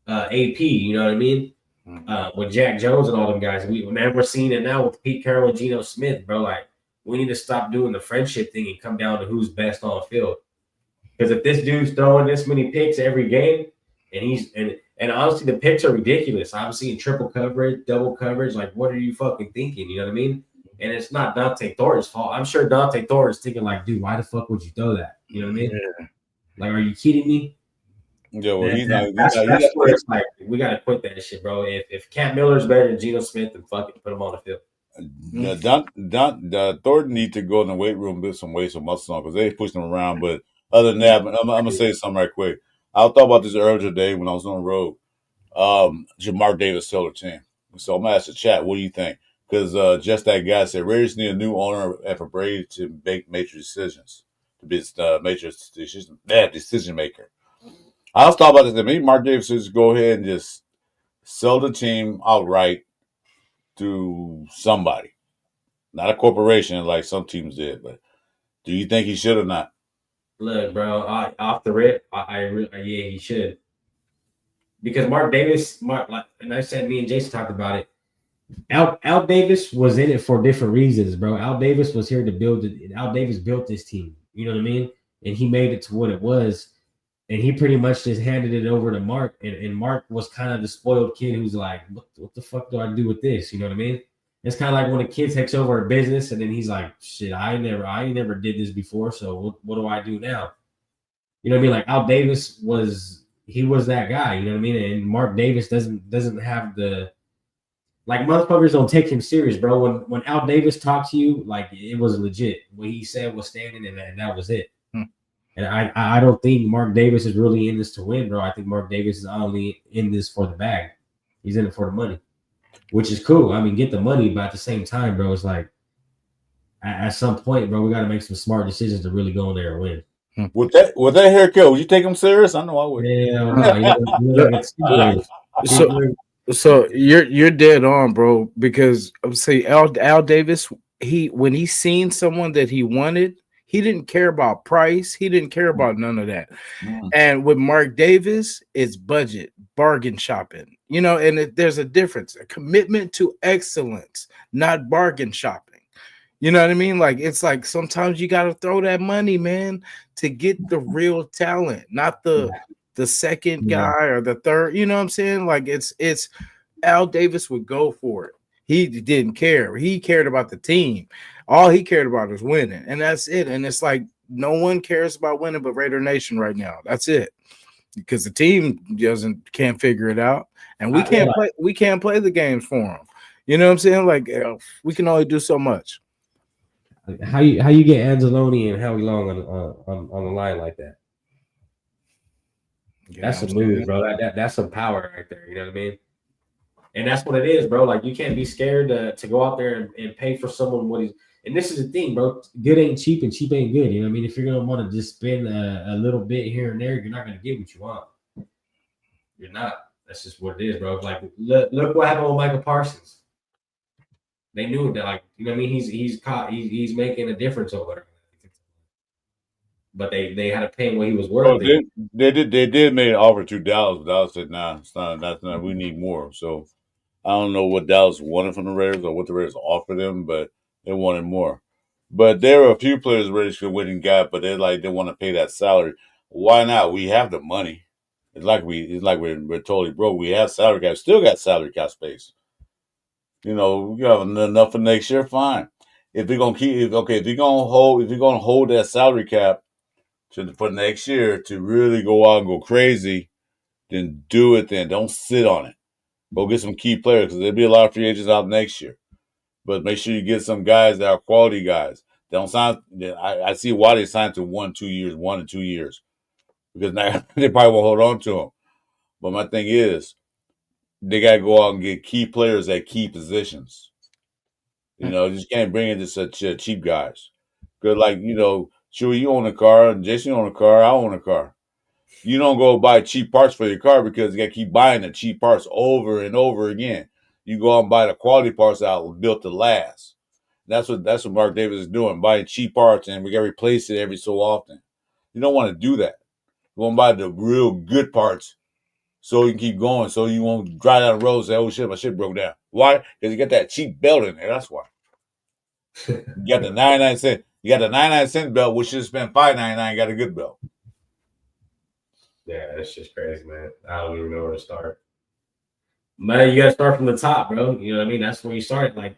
AP. You know what I mean? With Jack Jones and all them guys. We're seeing it now with Pete Carroll and Geno Smith, bro. Like we need to stop doing the friendship thing and come down to who's best on the field. Because if this dude's throwing this many picks every game, and honestly, the picks are ridiculous. I'm seeing triple coverage, double coverage. Like, what are you fucking thinking? You know what I mean? And it's not Dante Thornton's fault. I'm sure Dante Thornton's thinking, like, dude, why the fuck would you throw that? You know what I mean? Yeah. Like, are you kidding me? Yeah, well, That's where it's like, we got to quit that shit, bro. If Cam Miller's better than Geno Smith, then fuck it, put him on the field. Thornton need to go in the weight room, build some weight, some muscle on because they pushing him around. But other than that, I'm gonna say something right quick. I thought about this earlier today when I was on the road. Jamar Davis sold the team, so I'm gonna ask the chat, what do you think? Because just that guy said Raiders need a new owner and for Brady to make major decisions, to be major decision maker. I was thought about this. Maybe Mark Davis should go ahead and just sell the team outright to somebody, not a corporation like some teams did. But do you think he should or not? Look, bro, off the rip, yeah, he should. Because Mark Davis, and I said me and Jason talked about it. Al Davis was in it for different reasons, bro. Al Davis was here to build it. Al Davis built this team. You know what I mean? And he made it to what it was. And he pretty much just handed it over to Mark. And Mark was kind of the spoiled kid who's like, what the fuck do I do with this? You know what I mean? It's kind of like when a kid takes over a business and then he's like, shit, I ain't never did this before. So what do I do now? You know what I mean? Like Al Davis was that guy. You know what I mean? And Mark Davis doesn't have the, like, motherfuckers don't take him serious, bro. When Al Davis talked to you, like, it was legit. What he said was standing, and that was it. And I don't think Mark Davis is really in this to win, bro. I think Mark Davis is only in this for the bag. He's in it for the money, which is cool. I mean, get the money, but at the same time, bro, it's like at some point, bro, we got to make some smart decisions to really go in there and win. With that haircut, would you take him serious? I know I would. Yeah, So you're dead on, bro. Because say Al Davis, when he seen someone that he wanted, he didn't care about price. He didn't care about none of that. And with Mark Davis, it's budget, bargain shopping. And there's a difference, a commitment to excellence, not bargain shopping. You know what I mean? Like, it's like sometimes you got to throw that money, man, to get the real talent, not the second guy or the third. You know what I'm saying? Like, it's Al Davis would go for it. He didn't care. He cared about the team. All he cared about was winning, and that's it. And it's like no one cares about winning but Raider Nation right now. That's it, because the team can't figure it out, and we can't play the games for them. You know what I'm saying? Like, we can only do so much. How you get Anzalone and Howie Long on the line like that? That's some moves, bro. That's some power right there. You know what I mean? And that's what it is, bro. Like, you can't be scared to go out there and pay for someone what he's. And this is the thing, bro. Good ain't cheap and cheap ain't good. You know what I mean? If you're gonna want to just spend a little bit here and there, you're not gonna get what you want. You're not. That's just what it is, bro. Like, look what happened with Michael Parsons. They knew that, like, you know what I mean? He's making a difference over there. But they had to pay him what he was worth. They did make an offer to Dallas, but Dallas said, nah, it's not, that's not, we need more. So I don't know what Dallas wanted from the Raiders or what the Raiders offered them, but they wanted more. But there are a few players the Raiders could win and got, but they want to pay that salary. Why not? We have the money. It's like we're totally broke. We have salary cap, still got salary cap space. You know, you have enough for next year. Fine. If you're gonna if you're gonna hold that salary cap for next year to really go out and go crazy, then do it. Then don't sit on it. Go get some key players because there'll be a lot of free agents out next year. But make sure you get some guys that are quality guys. They don't sign. I see why they signed to 1 and 2 years because now they probably won't hold on to him. But my thing is, they got to go out and get key players at key positions. You know, you just can't bring in just such cheap guys. Because, like, you know, sure, you own a car, and Jason own a car, I own a car. You don't go buy cheap parts for your car because you got to keep buying the cheap parts over and over again. You go out and buy the quality parts that were built to last. That's what Mark Davis is doing, buying cheap parts, and we got to replace it every so often. You don't want to do that. You want to buy the real good parts so you can keep going, so you won't drive down the road and say, oh shit, my shit broke down. Why? Because you got that cheap belt in there. That's why. You got the 99 cent. You got the 99 cent belt, which should spend $5.99. Got a good belt. Yeah, that's just crazy, man. I don't even know where to start. Man, you gotta start from the top, bro. You know what I mean? That's where you start. Like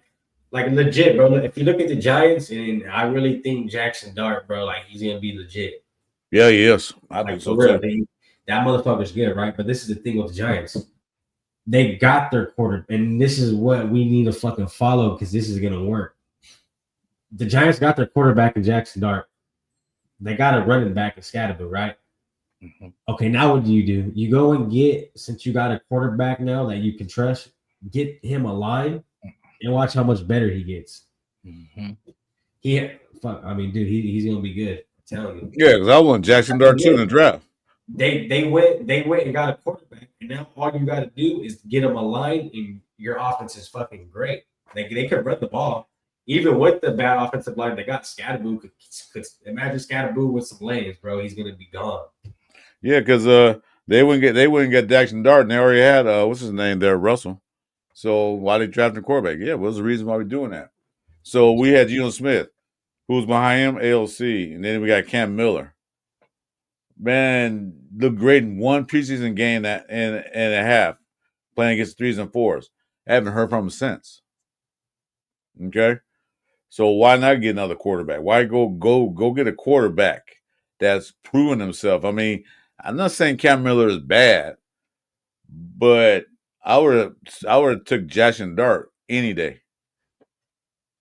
legit, bro. If you look at the Giants, and I really think Jackson Dart, bro, like he's gonna be legit. Yeah, he is. I Like think for so real, too. that motherfucker's good, right? But this is the thing with the Giants. They got their quarter, and this is what we need to fucking follow because this is gonna work. The Giants got their quarterback in Jackson Dart. They got a running back in Scatterboo, right? Mm-hmm. Okay, now what do? You go and get, since you got a quarterback now that you can trust, get him a line and watch how much better he gets. Mm-hmm. I mean, dude, he's gonna be good. I'm telling you. Yeah, because I want Jackson Dart too in the draft. They went and got a quarterback, and now all you got to do is get him a line, and your offense is fucking great. They could run the ball, even with the bad offensive line. They got Scatterboo. Could imagine Scatterboo with some lanes, bro. He's gonna be gone. Yeah, because they wouldn't get Jackson Dart, and they already had what's his name there, Russell. So why they drafting a quarterback? Yeah, what was the reason why we're doing that? So we had Geno Smith, who was behind him, ALC, and then we got Cam Miller. Man, looked great in one preseason game and a half, playing against 3s and 4s. I haven't heard from him since. Okay, so why not get another quarterback? Why go get a quarterback that's proven himself? I mean, I'm not saying Cam Miller is bad, but I would have took Jackson Dart any day.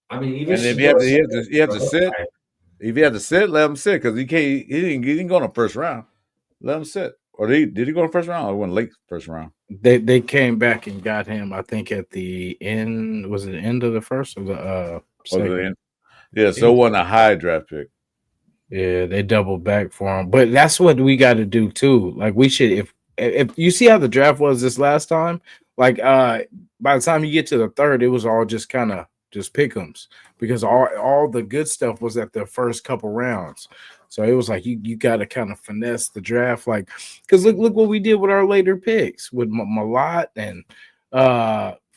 I mean, even And if you have to sit, if you have to sit, let him sit because he didn't go in the first round. Let him sit. Or did he go in the first round? Or went late first round? They came back and got him. I think at the end, was it the end of the first or the second? Yeah, so it wasn't a high draft pick. Yeah, they doubled back for him. But that's what we got to do too. Like we should, if you see how the draft was this last time, like by the time you get to the third, it was all just kind of just pick'ems because all the good stuff was at the first couple rounds. So it was like you got to kind of finesse the draft, like because look what we did with our later picks with Malott and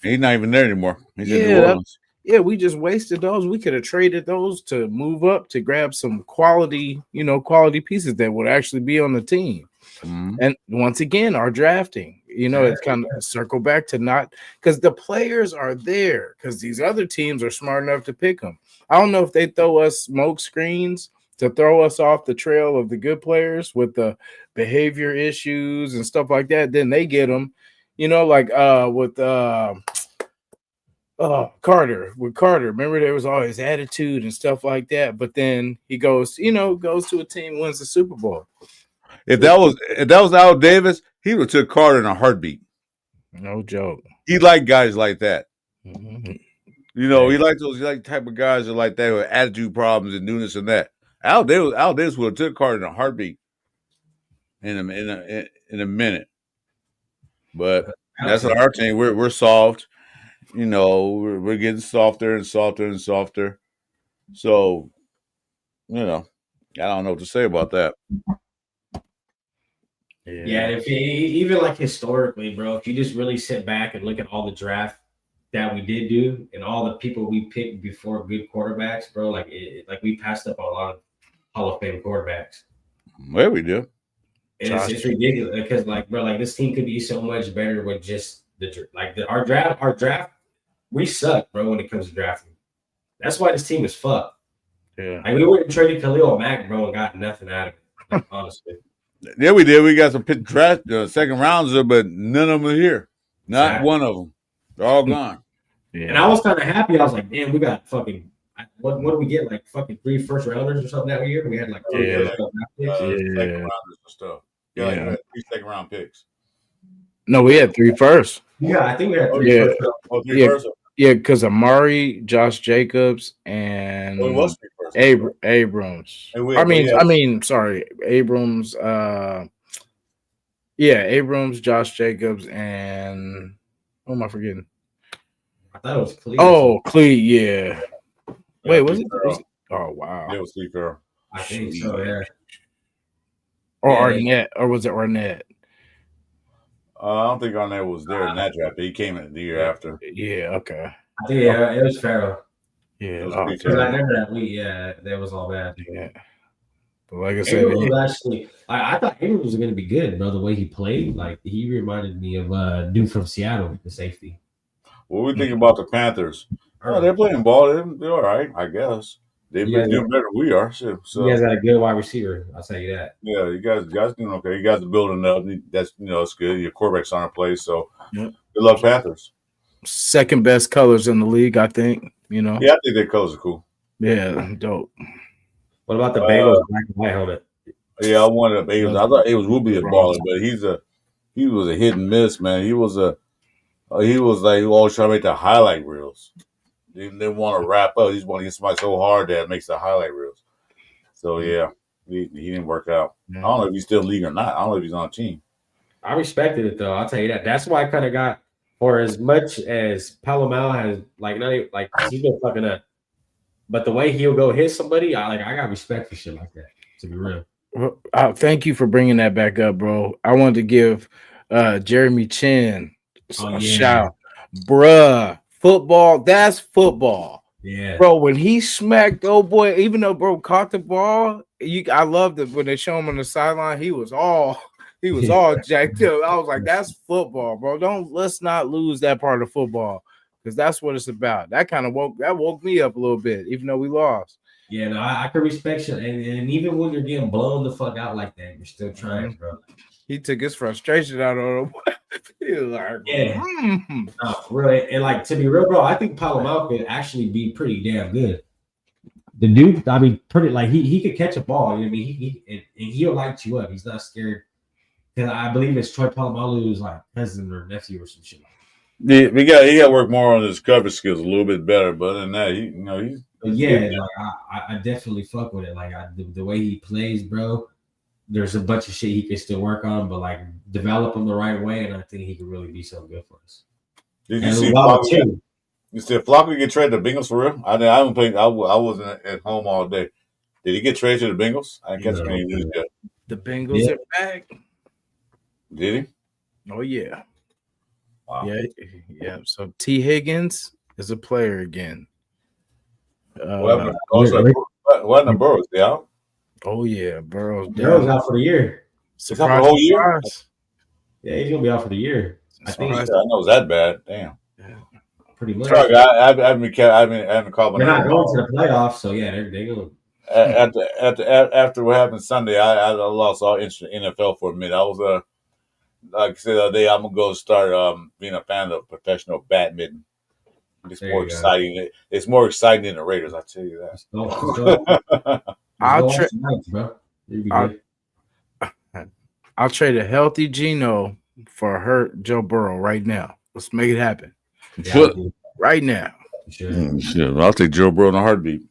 he's not even there anymore. He's in New yeah, Orleans. yeah, we just wasted those. We could have traded those to move up to grab some quality, quality pieces that would actually be on the team. Mm-hmm. And once again, our drafting, it's kind of circle back to not because the players are there because these other teams are smart enough to pick them. I don't know if they throw us smoke screens to throw us off the trail of the good players with the behavior issues and stuff like that. Then they get them, like with Carter. With Carter, remember there was all his attitude and stuff like that. But then he goes to a team, wins the Super Bowl. If that was Al Davis, he would have took Carter in a heartbeat. No joke. He liked guys like that. Mm-hmm. He liked those type of guys that like that with attitude problems and doing this and that. Al Davis would have took Carter in a heartbeat in a minute. But that's not our team. We're soft. We're getting softer and softer and softer. So, I don't know what to say about that. Yeah, if even like historically, bro, if you just really sit back and look at all the draft that we did do and all the people we picked before good quarterbacks, bro, like we passed up on a lot of Hall of Fame quarterbacks. Well, we do. It's ridiculous because, like, bro, like this team could be so much better with just our draft we suck, bro, when it comes to drafting. That's why this team is fucked. Yeah. Like we went and traded Khalil Mack, bro, and got nothing out of it. Like, honestly. Yeah, we did. We got some draft second rounders, but none of them are here. Not Exactly. one of them. They're all gone. Yeah. And I was kind of happy. I was like, damn, we got fucking. What did we get? Like fucking 3 first rounders or something that year? We had like 3 Yeah. first round picks. Second rounders and stuff. Yeah, like Yeah. we had 3 second round picks. No, we had 3 first. Yeah, I think we had 3 Yeah. first round. Oh, 3 Yeah. first. Yeah, because Amari, Josh Jacobs, and Oh, it was 3 first. Abrams. And we- I mean, yeah. sorry, Abrams. Abrams, Josh Jacobs, and who am I forgetting? I thought it was Cleveland. Oh, Clee. Yeah. Wait, was it? Farrell. Oh, wow. Yeah, it was Steve Farrell. I think so. Yeah. Or Yeah. Arnett, or was it Arnett? I don't think Arnett was there in that draft, but he came in the year after. Yeah. Okay. I think it was Farrell. Yeah. It was oh, pretty Because I terrible. remember that week. Yeah, that was all bad. yeah. But like I said, Abrams was actually, I thought Abrams was going to be good, bro. The way he played, like he reminded me of dude from Seattle, the safety. What we think about the Panthers? Oh, they're playing ball. They're all right, I guess. They've been doing better than we are. So You guys got a good wide receiver. I'll tell you that. yeah, you guys doing okay. You guys are building up. That's it's good. Your quarterback's on a play, so Yep. good luck, Panthers. second best colors in the league, I think. Yeah, I think their colors are cool. Yeah, dope. What about the Bengals black and white helmet? Yeah, I wanted a Bengals. I thought it was Ruby a baller, but he was a hit and miss, man. He was like always trying to make the highlight reels. He didn't want to wrap up. He just want to get somebody so hard that it makes the highlight reels. So yeah, he didn't work out. I don't know if he's still in the league or not. I don't know if he's on a team. I respected it though. I'll tell you that. That's why I kind of got, for as much as Palomar has he's been fucking up, but the way he'll go hit somebody, I got respect for shit like that. To be real. Well, thank you for bringing that back up, bro. I wanted to give Jeremy Chin a shout, bruh. Football, that's football. Yeah, bro. When he smacked boy, even though bro caught the ball, I loved it when they show him on the sideline. He was all jacked up. I was like, that's football, bro. Let's not lose that part of football because that's what it's about. That kind of woke me up a little bit, even though we lost. Yeah, no, I can respect you, and even when you're getting blown the fuck out like that, you're still trying, bro. He took his frustration out on him. He was like, yeah, no, for real. And like, to be real, bro, I think Palomar could actually be pretty damn good. The dude, I mean, pretty like he could catch a ball. You know what I mean? And he'll light you up. He's not scared. Because I believe it's Troy Polamalu's like cousin or nephew or some shit. Yeah, he got to work more on his coverage skills a little bit better. But other than that, he's. But yeah, like I definitely fuck with it. Like the way he plays, bro. There's a bunch of shit he can still work on, but like develop him the right way, and I think he could really be so good for us. Did you see Flocky? You said Flocky get traded to the Bengals for real? I haven't played. I wasn't at home all day. Did he get traded to the Bengals? I didn't catch any news yet. The Bengals are back. Did he? Oh yeah. Wow. Yeah. So T. Higgins is a player again. What happened to Burrows? They out? Oh yeah, Burrow's out for the year. He's out for the whole year. Yeah, he's gonna be out for the year. I think. I know it's that bad. Damn. Yeah. Pretty much. Sorry, I haven't called my name. They're not going to the playoffs, so yeah, they're going. After what happened Sunday, I lost all interest in NFL for a minute. I was like I said the other day, I'm gonna go start being a fan of professional badminton. It's more exciting. It's more exciting than the Raiders. I tell you that. I'll trade a healthy Geno for a hurt Joe Burrow right now. Let's make it happen. Right now. Sure. I'll take Joe Burrow in a heartbeat.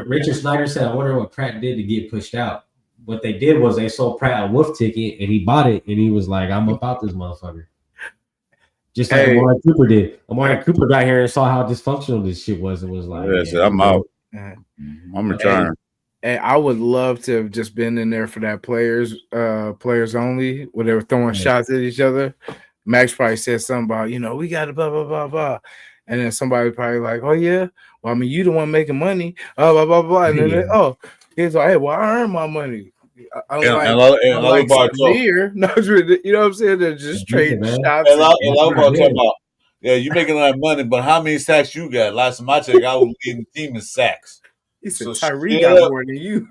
Richard Snyder said, I wonder what Pratt did to get pushed out. What they did was they sold Pratt a wolf ticket and he bought it and he was like, I'm about this motherfucker. Just like Amari Cooper did. Amari Cooper got here and saw how dysfunctional this shit was and was like, I'm out. I'm retiring. And I would love to have just been in there for that players only, where they were throwing shots at each other. Max probably said something about, we got to blah, blah, blah, blah. And then somebody probably like, oh, yeah. Well, I mean, you the one making money. Blah, blah, blah. And then, he's like, hey, well, I earn my money. I'm like, here. No, you know what I'm saying? They're just trading shots. And I was talking about Yeah, you making a lot of money, but how many sacks you got? Last time I checked, I was leading the team in sacks. He said So Tyree shut got up, more than you.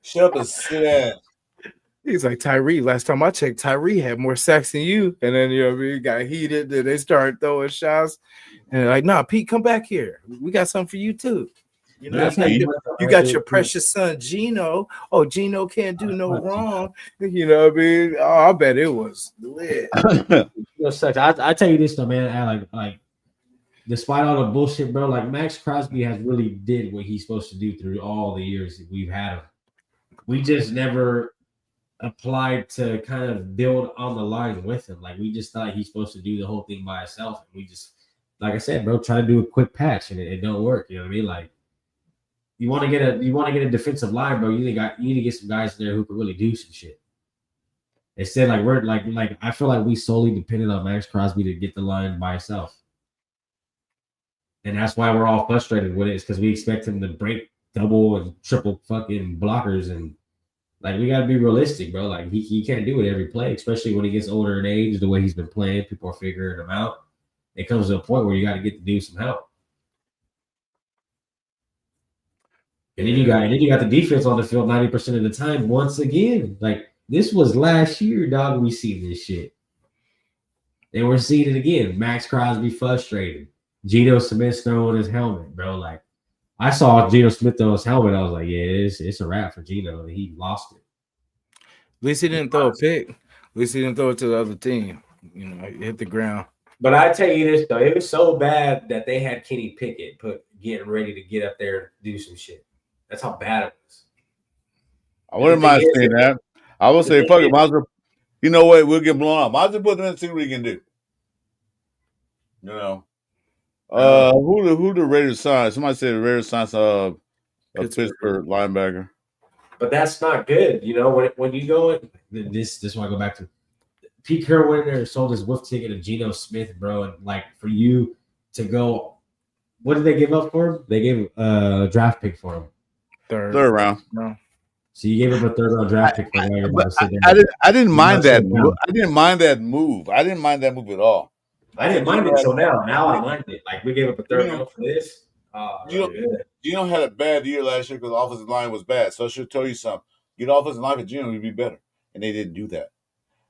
shut up and sit down. He's like, Tyree, last time I checked, Tyree had more sacks than you. And then, you know, we got heated. Then they started throwing shots. And they're like, nah, Pete, come back here. We got something for you, too. You know, you got your precious son, Gino. Oh, Gino can't do no wrong. You know what I mean? Oh, I bet it was lit. Sucks. I tell you this, though, man. Like, despite all the bullshit, bro, like Max Crosby has really did what he's supposed to do through all the years that we've had him. We just never applied to kind of build on the line with him. Like we just thought he's supposed to do the whole thing by himself. And we just, like I said, bro, try to do a quick patch and it don't work. You know what I mean? Like you want to get a defensive line, bro. You need to get some guys in there who can really do some shit. Instead, like we're like I feel like we solely depended on Max Crosby to get the line by himself. And that's why we're all frustrated with it, is because we expect him to break double and triple fucking blockers. And like we gotta be realistic, bro. Like he can't do it every play, especially when he gets older in age, the way he's been playing, people are figuring him out. It comes to a point where you gotta get the dude some help. And then you got the defense on the field 90% of the time once again. Like this was last year, dog. We see this shit. And we're seeing it again. Max Crosby frustrated. Geno Smith throwing his helmet, bro. Like I saw Geno Smith throw his helmet. I was like, yeah, it's a wrap for Geno. He lost it. At least he didn't throw a pick. At least he didn't throw it to the other team. You know, it hit the ground. But I tell you this, though. It was so bad that they had Kenny Pickett getting ready to get up there and do some shit. That's how bad it was. I wouldn't mind saying that. I would say, fuck it, might as well, you know what? We'll get blown up. Might as well put them in and see what we can do. You know. Who the Raiders signed? Somebody said the Raiders signed a Pittsburgh linebacker. But that's not good. You know, when you go in, this is why I go back to Pete Carroll went in there and sold his wolf ticket to Geno Smith, bro. And like for you to go, what did they give up for him? They gave a draft pick for him. Third round. No. So you gave him a third round draft pick for him. I didn't mind that move. I didn't mind that move. I didn't mind that move at all. I didn't mind it until now. Now I mind it. Like we gave up a third round for this. Geno had a bad year last year because the offensive line was bad. So I should tell you something. Get offensive line for Geno would be better. And they didn't do that.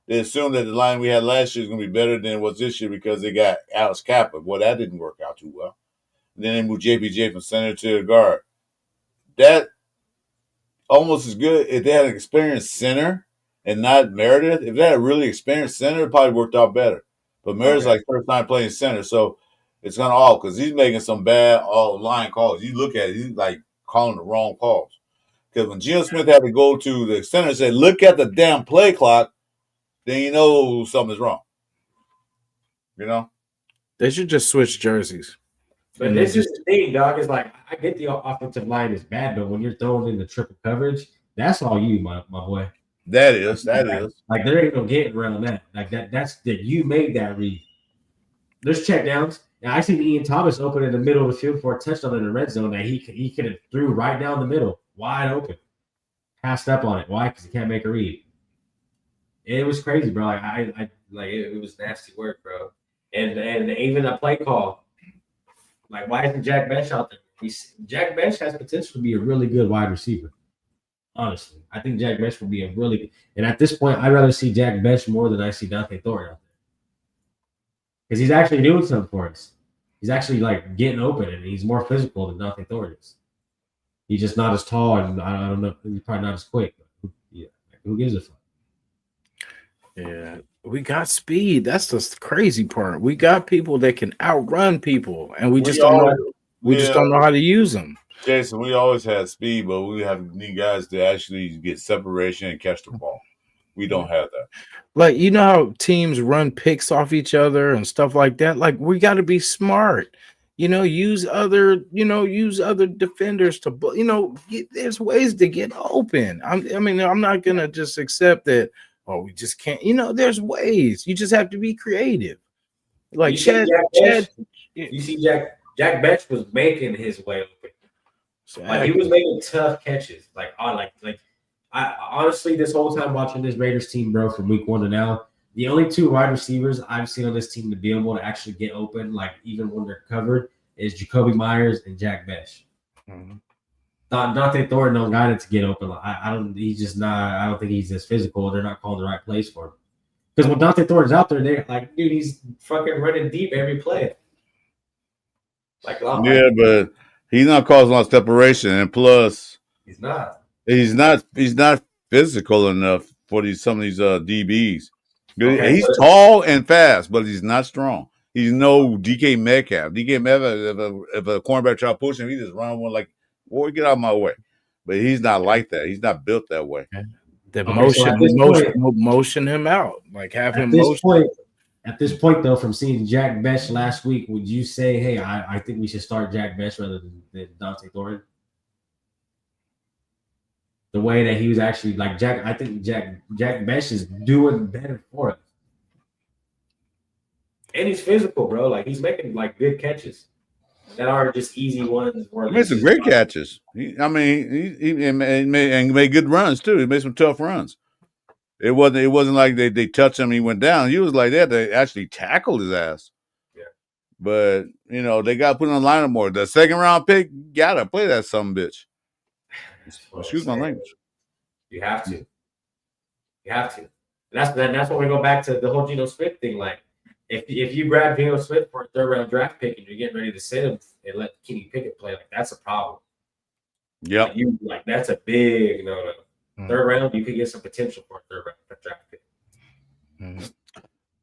They assumed that the line we had last year is going to be better than it was this year because they got Alex Kappa. Well, that didn't work out too well. And then they moved JPJ from center to the guard. That almost as good if they had an experienced center and not Meredith. If they had a really experienced center, it probably worked out better. But Meredith's like first time playing center, so it's gonna all because he's making some bad all line calls. You look at it, he's like calling the wrong calls. Because when Geno Smith had to go to the center and say, "Look at the damn play clock," then you know something's wrong. You know, they should just switch jerseys. But this is the thing, dog. Is like I get the offensive line is bad, but when you're throwing in the triple coverage, that's all you, my boy. That is. Like there ain't no getting around that. Like that's that you made that read. There's check downs. Now I seen Ian Thomas open in the middle of the field for a touchdown in the red zone that he could have threw right down the middle, wide open. Passed up on it. Why? Because he can't make a read. It was crazy, bro. Like I like it was nasty work, bro. And even a play call. Like why isn't Jack Bench out there? Jack Bench has potential to be a really good wide receiver. Honestly, I think Jack Bench will be a really good. And at this point, I'd rather see Jack Bench more than I see Dante Thornton out there. Because he's actually doing something for us. He's actually like getting open and he's more physical than Dante Thornton is. He's just not as tall and I don't know. He's probably not as quick. But who gives a fuck? Yeah, we got speed. That's the crazy part. We got people that can outrun people, and we just don't know. We just don't know how to use them. Jason, we always had speed, but we need guys to actually get separation and catch the ball. We don't have that. Like, you know how teams run picks off each other and stuff like that? Like, we got to be smart. Use other defenders to, there's ways to get open. I'm not going to just accept that, we just can't. There's ways. You just have to be creative. Like, Chad. You see Jack Bench was making his way open. Like he was making tough catches. I honestly this whole time watching this Raiders team, bro, from week 1 to now, The only two wide receivers I've seen on this team to be able to actually get open, like even when they're covered, is Jacoby Myers and Jack Besh. Mm-hmm. Dante Thornton don't got it to get open. I don't. He's just not. I don't think he's as physical. They're not calling the right plays for him. Because when Dante Thornton's out there, they're like, dude, he's fucking running deep every play. Yeah, but he's not causing a lot of separation, and plus, he's not. He's not physical enough for some of these DBs. Okay, he's tall and fast, but he's not strong. He's no DK Metcalf. DK Metcalf, if a cornerback try to push him, he just run one like, boy, get out of my way. But he's not like that. He's not built that way. The so motion him out, like have him motion. At this point, though, from seeing Jack Besh last week, would you say, hey, I think we should start Jack Besh rather than Dante Thornton? The way that he was actually like Jack, I think Jack Besh is doing better for us. And he's physical, bro. Like he's making like good catches that are just easy ones. He made some great catches. He made good runs too. He made some tough runs. It wasn't like they touched him and he went down. He was like that. They actually tackled his ass. Yeah. But they got to put on the lineup more. The second round pick gotta play that some bitch. Excuse my language. You have to. You have to. And that's when we go back to the whole Geno Smith thing. Like, if you grab Geno Smith for a third round draft pick and you're getting ready to sit him and let Kenny Pickett play, like that's a problem. Yeah. Like that's a big no. Third round, you could get some potential for a third round draft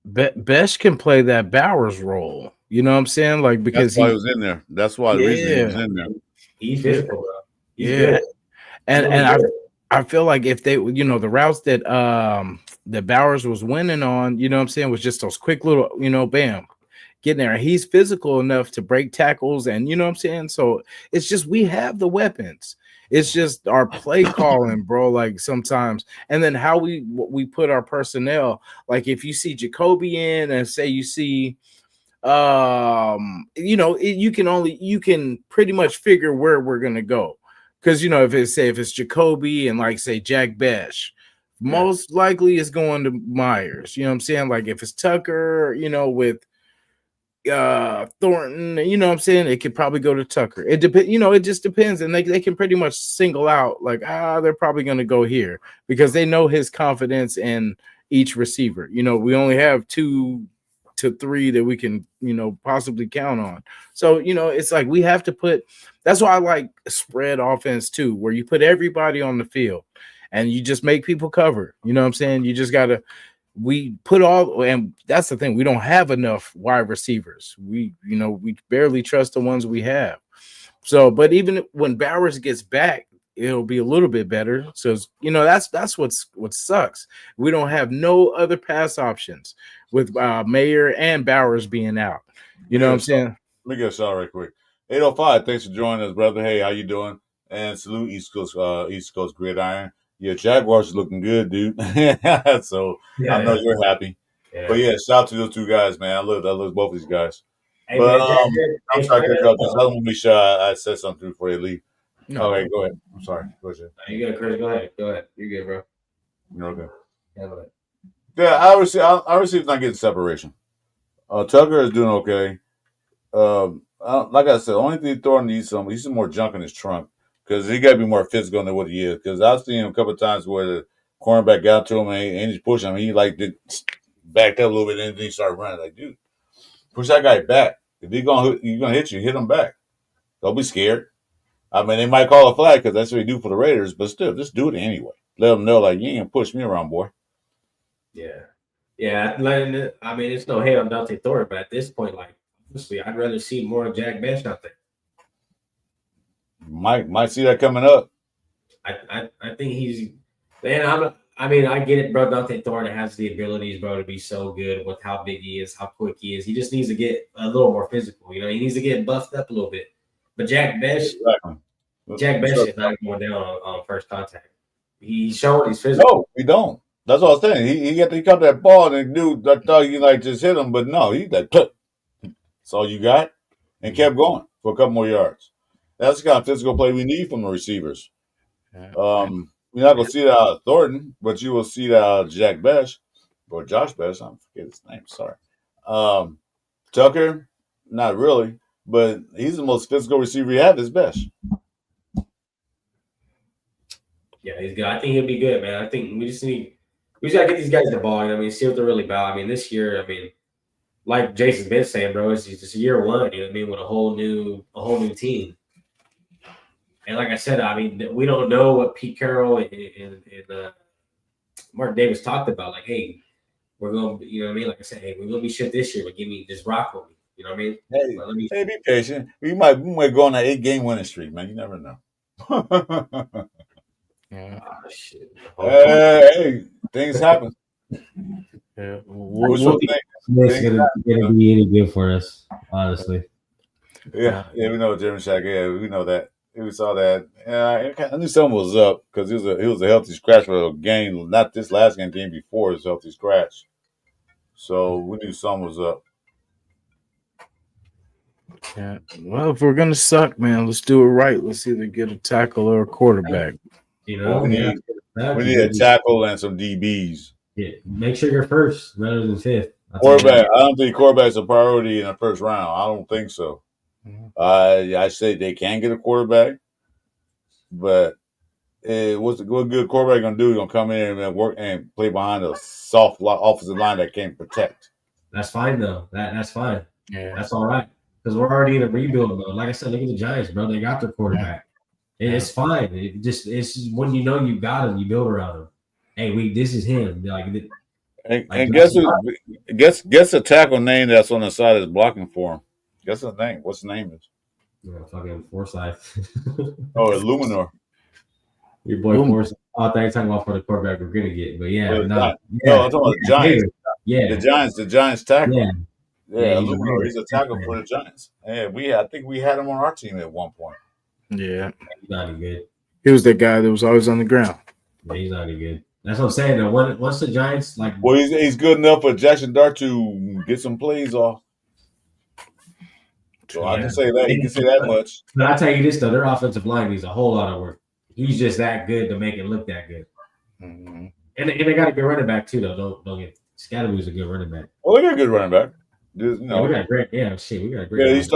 pick. Besh can play that Bowers role. You know what I'm saying? Like because that's why he was in there. That's why the reason he was in there. He's physical, bro. He's good. And I feel like if they, the routes that that Bowers was winning on, you know what I'm saying, was just those quick little, bam, getting there. He's physical enough to break tackles, and you know what I'm saying. So it's just we have the weapons. It's just our play calling, bro. Like sometimes, and then how we put our personnel. Like if you see Jacoby in, and say you see, you can pretty much figure where we're gonna go. Because if it's Jacoby and like say Jack Besh, most likely it's going to Myers. You know what I'm saying? Like if it's Tucker, with Thornton, you know what I'm saying? It could probably go to Tucker. It depends, it just depends. And they can pretty much single out like, they're probably going to go here because they know his confidence in each receiver. We only have 2 to 3 that we can, possibly count on. So, it's like we have to put, that's why I like spread offense too, where you put everybody on the field and you just make people cover. You know what I'm saying? You just got to, we put all, and that's the thing, we don't have enough wide receivers. We barely trust the ones we have. So, but even when Bowers gets back, it'll be a little bit better. So, that's what sucks. We don't have no other pass options with Mayer and Bowers being out. You know what I'm saying? Let me get a shot right quick. 805, thanks for joining us, brother. Hey, how you doing? And salute East Coast Gridiron. Yeah, Jaguars is looking good, dude. So I know you're happy. Yeah. But yeah, shout out to those two guys, man. I love both these guys. Hey, but man, I'm sorry, Chris. I don't want to be shy. I said something before you leave. No. Okay, go ahead. I'm sorry. Go ahead. You good, Chris? Go ahead. You're good, bro. You're okay. Yeah, go ahead. Yeah, I receive not getting separation. Tucker is doing okay. Like I said, the only thing Thornton needs some more junk in his trunk because he got to be more physical than what he is. Because I've seen him a couple of times where the cornerback got to him and he's pushing him. He backed up a little bit and then he started running. Like, dude, push that guy back. If he's gonna hit you, hit him back. Don't be scared. I mean, they might call a flag because that's what they do for the Raiders, but still, just do it anyway. Let them know, like, you ain't gonna push me around, boy. Yeah. I mean, it's no hate on Dante Thornton, but at this point, like, honestly, I'd rather see more of Jack Besh out there. Might see that coming up. I think he's, man. I get it, bro. Dante Thornton has the abilities, bro, to be so good with how big he is, how quick he is. He just needs to get a little more physical. He needs to get buffed up a little bit. But Jack Besh, is not going down on first contact. He's showing he's physical. No, we don't. That's what I was saying. He got that ball and dude, I thought you just hit him, but no, he like that's all you got, and kept going for a couple more yards. That's the kind of physical play we need from the receivers. You're not gonna see that out of Thornton, but you will see that out of Jack Besh. or Josh Bettis. I forget his name. Sorry. Tucker, not really, but he's the most physical receiver we have. His best. Yeah, he's good. I think he'll be good, man. I think we just gotta get these guys the ball. You know what I mean, see what they're really about. I mean, this year, I mean, like Jason's been saying, bro, it's just year one. You know what I mean, with a whole new team. And like I said, I mean, we don't know what Pete Carroll and Mark Davis talked about. Like, hey, we're going to, you know what I mean? Like I said, hey, we're going to be shit this year, but give me just rock with me. You know what I mean? Hey, But let me, hey, be patient. We might go on an 8-game winning streak, man. You never know. Yeah. shit. Hey, things happen. Yeah. Wishful It's gonna be any good for us, honestly. Yeah, we know Jeremy Shack. Yeah, we know that. We saw that. Yeah, I knew something was up because he was a healthy scratch for a game. Not this last game before his healthy scratch. So we knew something was up. Yeah. Well, if we're gonna suck, man, let's do it right. Let's either get a tackle or a quarterback. You know, we need a tackle and some DBs. Yeah, make sure you're first rather than fifth. Quarterback. I don't think quarterback's a priority in the first round. I don't think so. I say they can get a quarterback, but what good quarterback gonna do? He's gonna come in and work and play behind a soft offensive line that can't protect. That's fine though. That's fine. Yeah, that's all right because we're already in a rebuild mode. Like I said, look at the Giants, bro. They got their quarterback. It's fine. It's when you know you got him, you build around him. Hey, this is him. And guess a tackle name that's on the side is blocking for him. Guess his name. What's his name is? Fucking Forsyth. Illuminor. Your boy Forsyth. I thought you were talking about for the quarterback we're gonna get, but no, I'm talking about the Giants. The Giants tackle. Yeah, Illuminor. He's a tackle for the Giants. Yeah, I think we had him on our team at one point. Yeah, he's not any good. He was the guy that was always on the ground. Yeah, he's not any good. That's what I'm saying. Though, once the Giants he's good enough for Jackson Dart to get some plays off. So I can say that. He can say that much. But I tell you this though, their offensive line needs a whole lot of work. He's just that good to make it look that good. Mm-hmm. And they got a good running back too, though. Don't get Scatterboo's a good running back. Oh, they got a good running back. We got a great. Yeah, shit, we got a great. Yeah, he's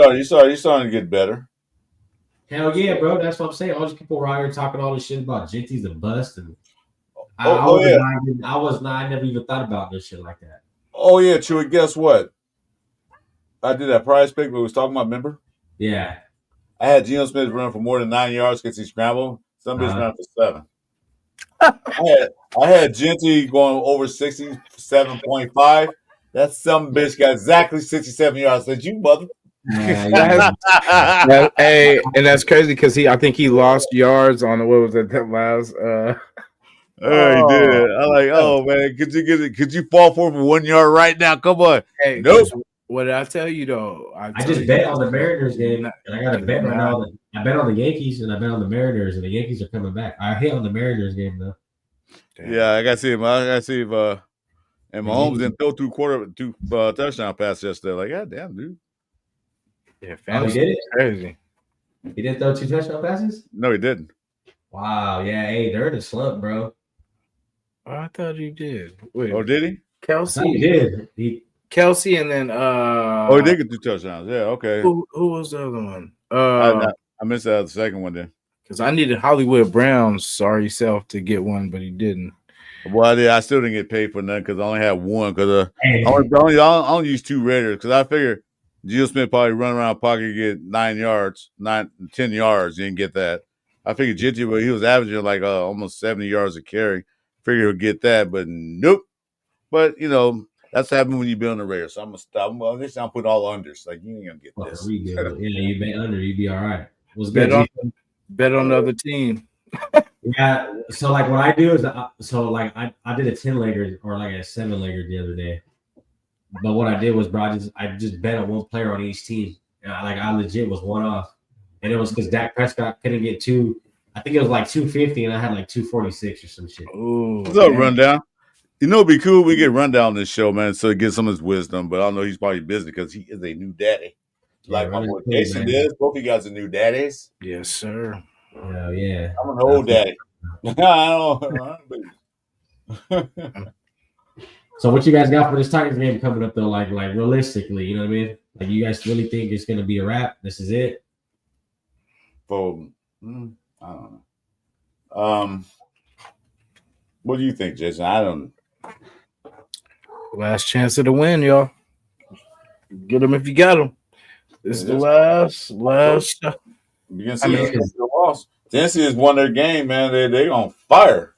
starting to get better. Hell yeah, bro. That's what I'm saying. All these people were out here talking all this shit about Genty's a bust, and I never even thought about this shit like that. Oh yeah, Chuy. Guess what? I did that prize pick we was talking about. Remember? Yeah. I had Geno Smith run for more than 9 yards because he scrambled. Some bitch ran for 7. I had Genty going over 67.5. That some bitch got exactly 67 yards. I said, you mother. Hey, and that's crazy because I think he lost yards on what was it that last he did. I'm like, oh man, could you fall for 1 yard right now? Come on. Hey, nope. What did I tell you though? I just bet on the Mariners game, and I got a bet right now. I bet on the Yankees and I bet on the Mariners, and the Yankees are coming back. I hit on the Mariners game though. Damn. Yeah, I gotta see if and Mahomes didn't throw two touchdown passes yesterday. Like, god damn, dude. Yeah, he did it. Crazy. He didn't throw 2 touchdown passes? No, he didn't. Wow. Yeah. Hey, they're in a slump, bro. Oh, I thought he did. Wait. Oh, did he? Kelsey. He did. Kelsey and then he did get 2 touchdowns. Yeah. Okay. Who was the other one? I missed the second one then. Because I needed Hollywood Brown's sorry self to get one, but he didn't. Well, I still didn't get paid for nothing because I only had one. Because I only use 2 Raiders because I figured Geno Smith probably run around pocket and get 10 yards. He didn't get that. I figured Genty, but he was averaging like almost 70 yards a carry. Figured he'll get that, but nope. But that's happening when you build a Raiders. So I'm gonna stop. Well, this time I'm putting all unders. Like you ain't gonna get this. Yeah, you bet under, you'd be all right. Bet on the other team. Yeah. So like what I do is I did a 10-legger or like a 7-legger the other day. But what I did was, bro, I just bet on one player on each team. I legit was one off, and it was because Dak Prescott couldn't get 2. I think it was like 250, and I had like 246 or some shit. Ooh, what's up, Rundown? It'd be cool if we get Rundown on this show, man, so he gets some of his wisdom. But I know he's probably busy because he is a new daddy. Like my boy Jason is. Both of you guys are new daddies. Yes, sir. Hell yeah. I'm an old daddy. I don't know. So what you guys got for this Titans game coming up though? Like realistically, you know what I mean? Like you guys really think it's gonna be a wrap? This is it? For I don't know. What do you think, Jason? I don't. Last chance of the win, y'all. Get them if you got them. This is the last. I mean, lost. Tennessee has won their game, man. They on fire.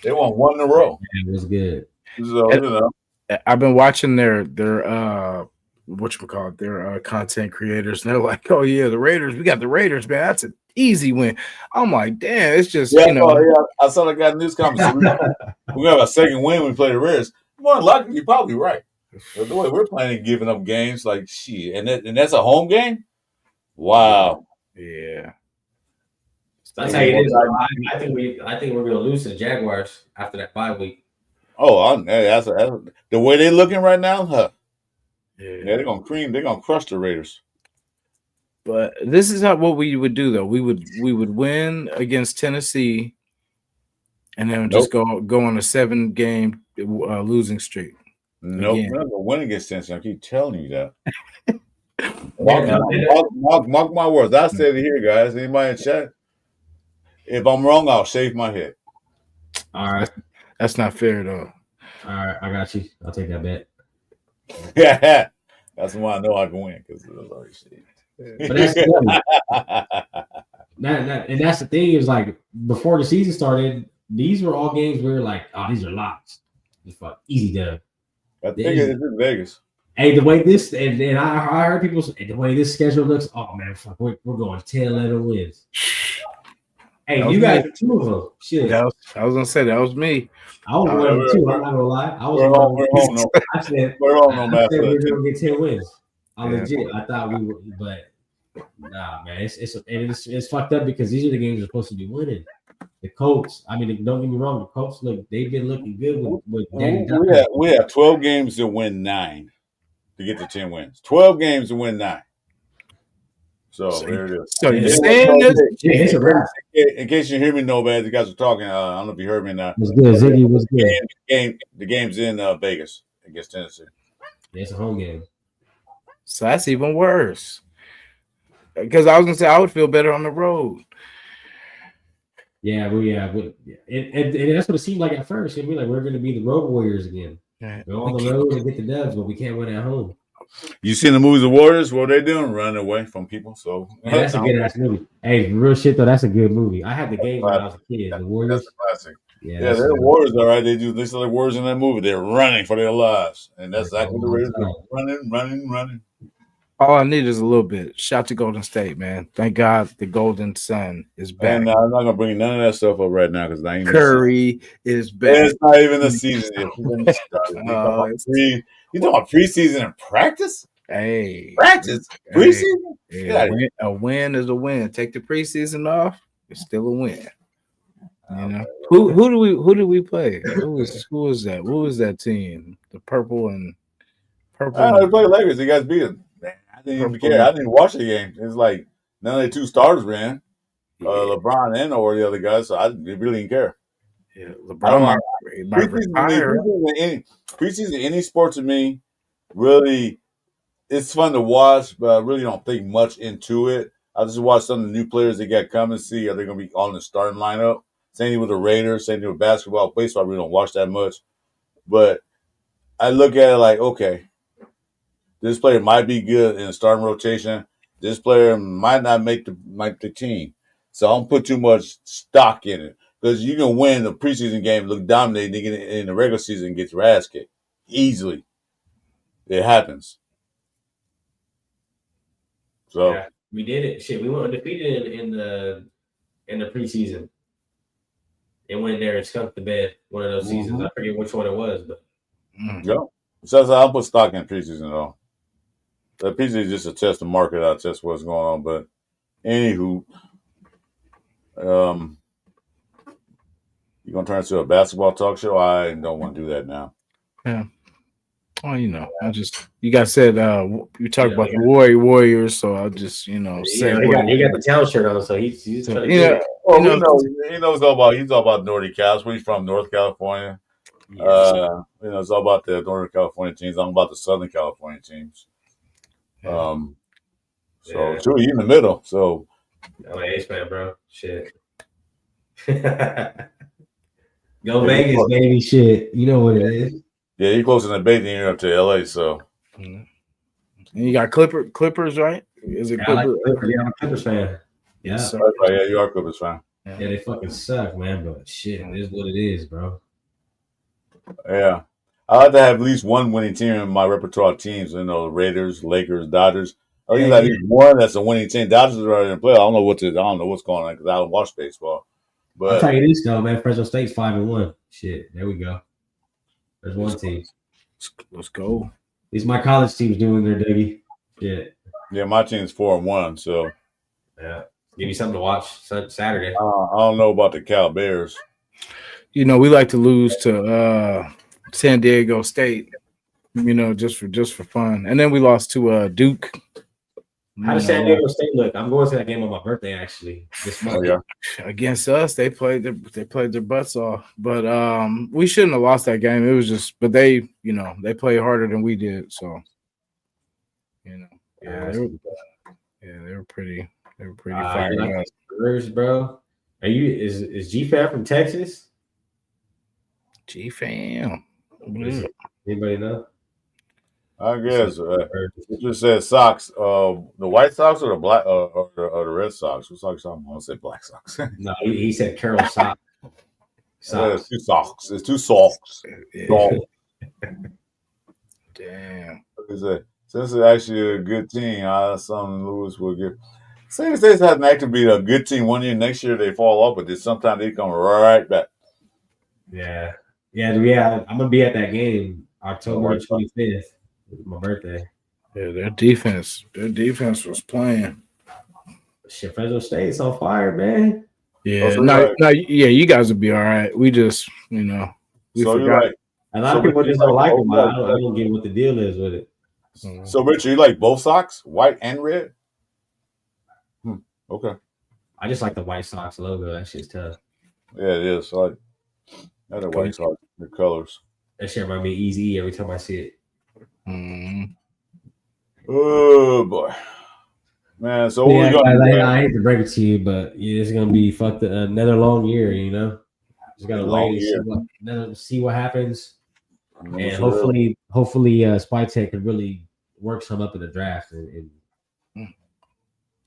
They won one in a row. Yeah, it was good. So, you know. I've been watching their whatchamacallit, their content creators, and they're like, oh yeah, the Raiders, we got the Raiders, man. That's an easy win. I'm like, damn, it's just I saw that guy news conference. We have a second win when we play the Raiders. More than likely, you're probably right. But the way we're playing and giving up games, like shit, and that's a home game. Wow. Yeah. That's how it is. I think we're gonna lose to the Jaguars after that 5 week. Oh, that's the way they're looking right now, huh? Yeah, they're gonna cream. They're gonna crush the Raiders. But this is not what we would do, though. We would win against Tennessee, and then just go on a 7-game losing streak. Nope, we're not gonna win against Tennessee. I keep telling you that. Mark my words. I said it here, guys. Anybody in chat? If I'm wrong, I'll shave my head. All right. That's not fair, though. All right, I got you. I'll take that bet. Yeah, that's why I know I can win because it was already shaved. But that's and that's the thing is like before the season started, these were all games where like, oh, these are locks. Just fuck easy dub. I think it's in Vegas. Hey, the way this and I heard people say the way this schedule looks, oh man, fuck, we're going 10-11 wins. Hey, you guys are 2 of them. Shit. I was gonna say that was me. I was 1 of 2. I'm not gonna lie. I was I said we're gonna get 10 wins. I legit. I thought we would, but nah, man. It's fucked up because these are the games we're supposed to be winning. The Colts. I mean, don't get me wrong. The Colts they've been looking good with Danny. We have 12 games to win 9 to get to 10 wins. 12 games to win 9. So there it is. So you're saying this? In case you hear me, no bad. You guys are talking. I don't know if you heard me now. It was good. Ziggy was good. The game's in Vegas against Tennessee. Yeah, it's a home game. So that's even worse. Because I was gonna say I would feel better on the road. Yeah, and that's what it seemed like at first. It'd be like we're gonna be the road warriors again. Go on the road and get the dubs, but we can't win at home. You seen the movies of Warriors? What are they doing? Running away from people. So yeah, that's a good ass movie. Hey, real shit though, that's a good movie. I had the game when I was a kid. The Warriors. That's classic. Yeah, they're the Warriors, all right. They say the Warriors in that movie. They're running for their lives, and that's exactly the Raiders are running. All I need is a little bit. Shout to Golden State, man. Thank God the Golden Sun is back. And I'm not gonna bring none of that stuff up right now because I ain't. Curry is back. It's not even the season yet. You talking about preseason and practice? Hey, practice preseason. Yeah, a win is a win. Take the preseason off, it's still a win. You know who do we play? Who was that? What was that team? The purple. They play Lakers. You guys beat them. I didn't even care. I didn't even watch the game. It's like none of the 2 starters ran. LeBron and or the other guys. So I really didn't care. Yeah, LeBron. Preseason, any sport to me, really, it's fun to watch, but I really don't think much into it. I just watch some of the new players they got coming. See, are they going to be on the starting lineup? Same thing with the Raiders. Same thing with basketball. Baseball, I really don't watch that much. But I look at it like, okay, this player might be good in the starting rotation. This player might not make the team. So I don't put too much stock in it. Because you can win the preseason game, look dominating, in the regular season, get your ass kicked easily. It happens. So yeah, we did it. Shit, we went undefeated in the preseason. And went there and skunked the bed one of those seasons. I forget which one it was, but yeah. So I don't put stock in preseason at all. The preseason is just a test the market out, test what's going on. But anywho, you gonna turn into a basketball talk show? I don't want to do that now. Yeah. Oh, you guys said you talked about the Warriors, so I'll just say he got the town shirt on, so he's trying to he knows all about Nordic Cals. Where he's from, North California. Yes. It's all about the Northern California teams. I'm about the Southern California teams. Yeah. So Yeah. Chuy, you in the middle. So I'm an Ace fan, bro. Shit. Go yeah, Vegas, baby. Shit. You know what it is. you're close in the Bay, then you're up to LA. So Mhm. And you got Clippers, right? Is it Yeah, I like Clippers? the Clippers. Yeah, I'm a Clippers fan. Yes, Yeah. sir. right, yeah, you are Clippers fan. Yeah, they fucking suck, man. But shit, it is what it is, bro. Yeah. I like to have at least one winning team in my repertoire of teams. Raiders, Lakers, Dodgers. I think Yeah, at yeah. least one that's a winning team. Dodgers are already in play. I don't know what's going on because I don't watch baseball. I'll But tell you this though, man. Fresno State's 5-1. Shit, there we go. There's one team. Let's go. These my college teams doing their Dougie. Shit. yeah, my team's 4-1. So Yeah. Give you something to watch Saturday. I don't know about the Cal Bears. We like to lose to San Diego State. Just for fun, and then we lost to Duke. How does San Diego State look? I'm going to that game on my birthday, actually. This month. Oh yeah. Against us. They played their butts off, but we shouldn't have lost that game. It was just, but they played harder than we did, so Yeah, they were pretty you fired like up. Spurs, bro? Is G Fab from Texas? G fam. Anybody know? I guess it just says Sox. The White Sox or the black or the Red Sox. What Sox? I'm gonna say Black Sox. No, he said Carroll Sox. It's two Sox. It's two Sox. Yeah. Damn. Since it's actually a good team, some Lewis will get. San State's had an act to be a good team one year. Next year they fall off, but then sometimes they come right back. Yeah. I'm gonna be at that game October 25th. It's my birthday. Yeah, their defense was playing. Shit, Fresno State's on fire, man. Yeah, you guys will be all right. We just, we so forgot. A lot of people just don't like them. I don't get what the deal is with it. So, Richard, you like both socks, white and red? Okay. I just like the White Sox logo. That shit's tough. Yeah, it is. I like the White Sox, the colors. That shit remind me of Easy every time I see it. Oh boy, man. So I hate to break it to you, but it's gonna be another long year. Just gotta wait and see what happens, and hopefully, Spytech can really work some up in the draft and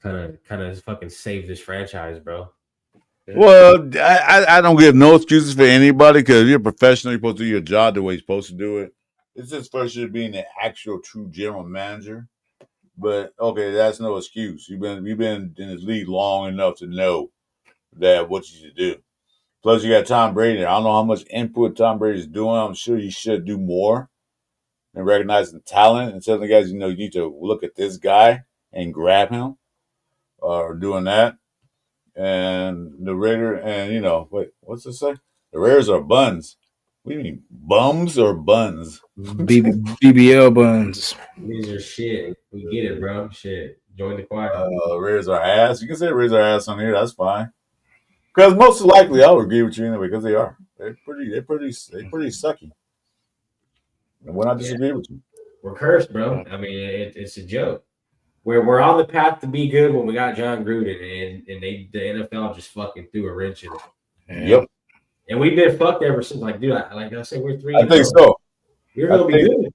kind of fucking save this franchise, bro. Well, I don't give no excuses for anybody because if you're a professional, you're supposed to do your job the way you're supposed to do it. It's just first year being the actual true general manager. But okay, that's no excuse. You've been in this league long enough to know that what you should do. Plus, you got Tom Brady. I don't know how much input Tom Brady's doing. I'm sure he should do more in recognizing talent and telling the guys, you need to look at this guy and grab him, or doing that. And the Raider, and what's it say? The Raiders are buns. What do you mean, bums or buns? BBL buns. These are shit. We get it, bro. Shit. Join the choir. Raiders are ass. You can say Raiders are ass on here. That's fine. Because most likely, I'll agree with you anyway. Because they are. They're pretty sucky. And we're not disagree with you. We're cursed, bro. I mean, it's a joke. We're on the path to be good when we got John Gruden, and the NFL just fucking threw a wrench in it. Yep. And we've been fucked ever since. Like, dude, like I said, we're 3. I think so. You're gonna be good.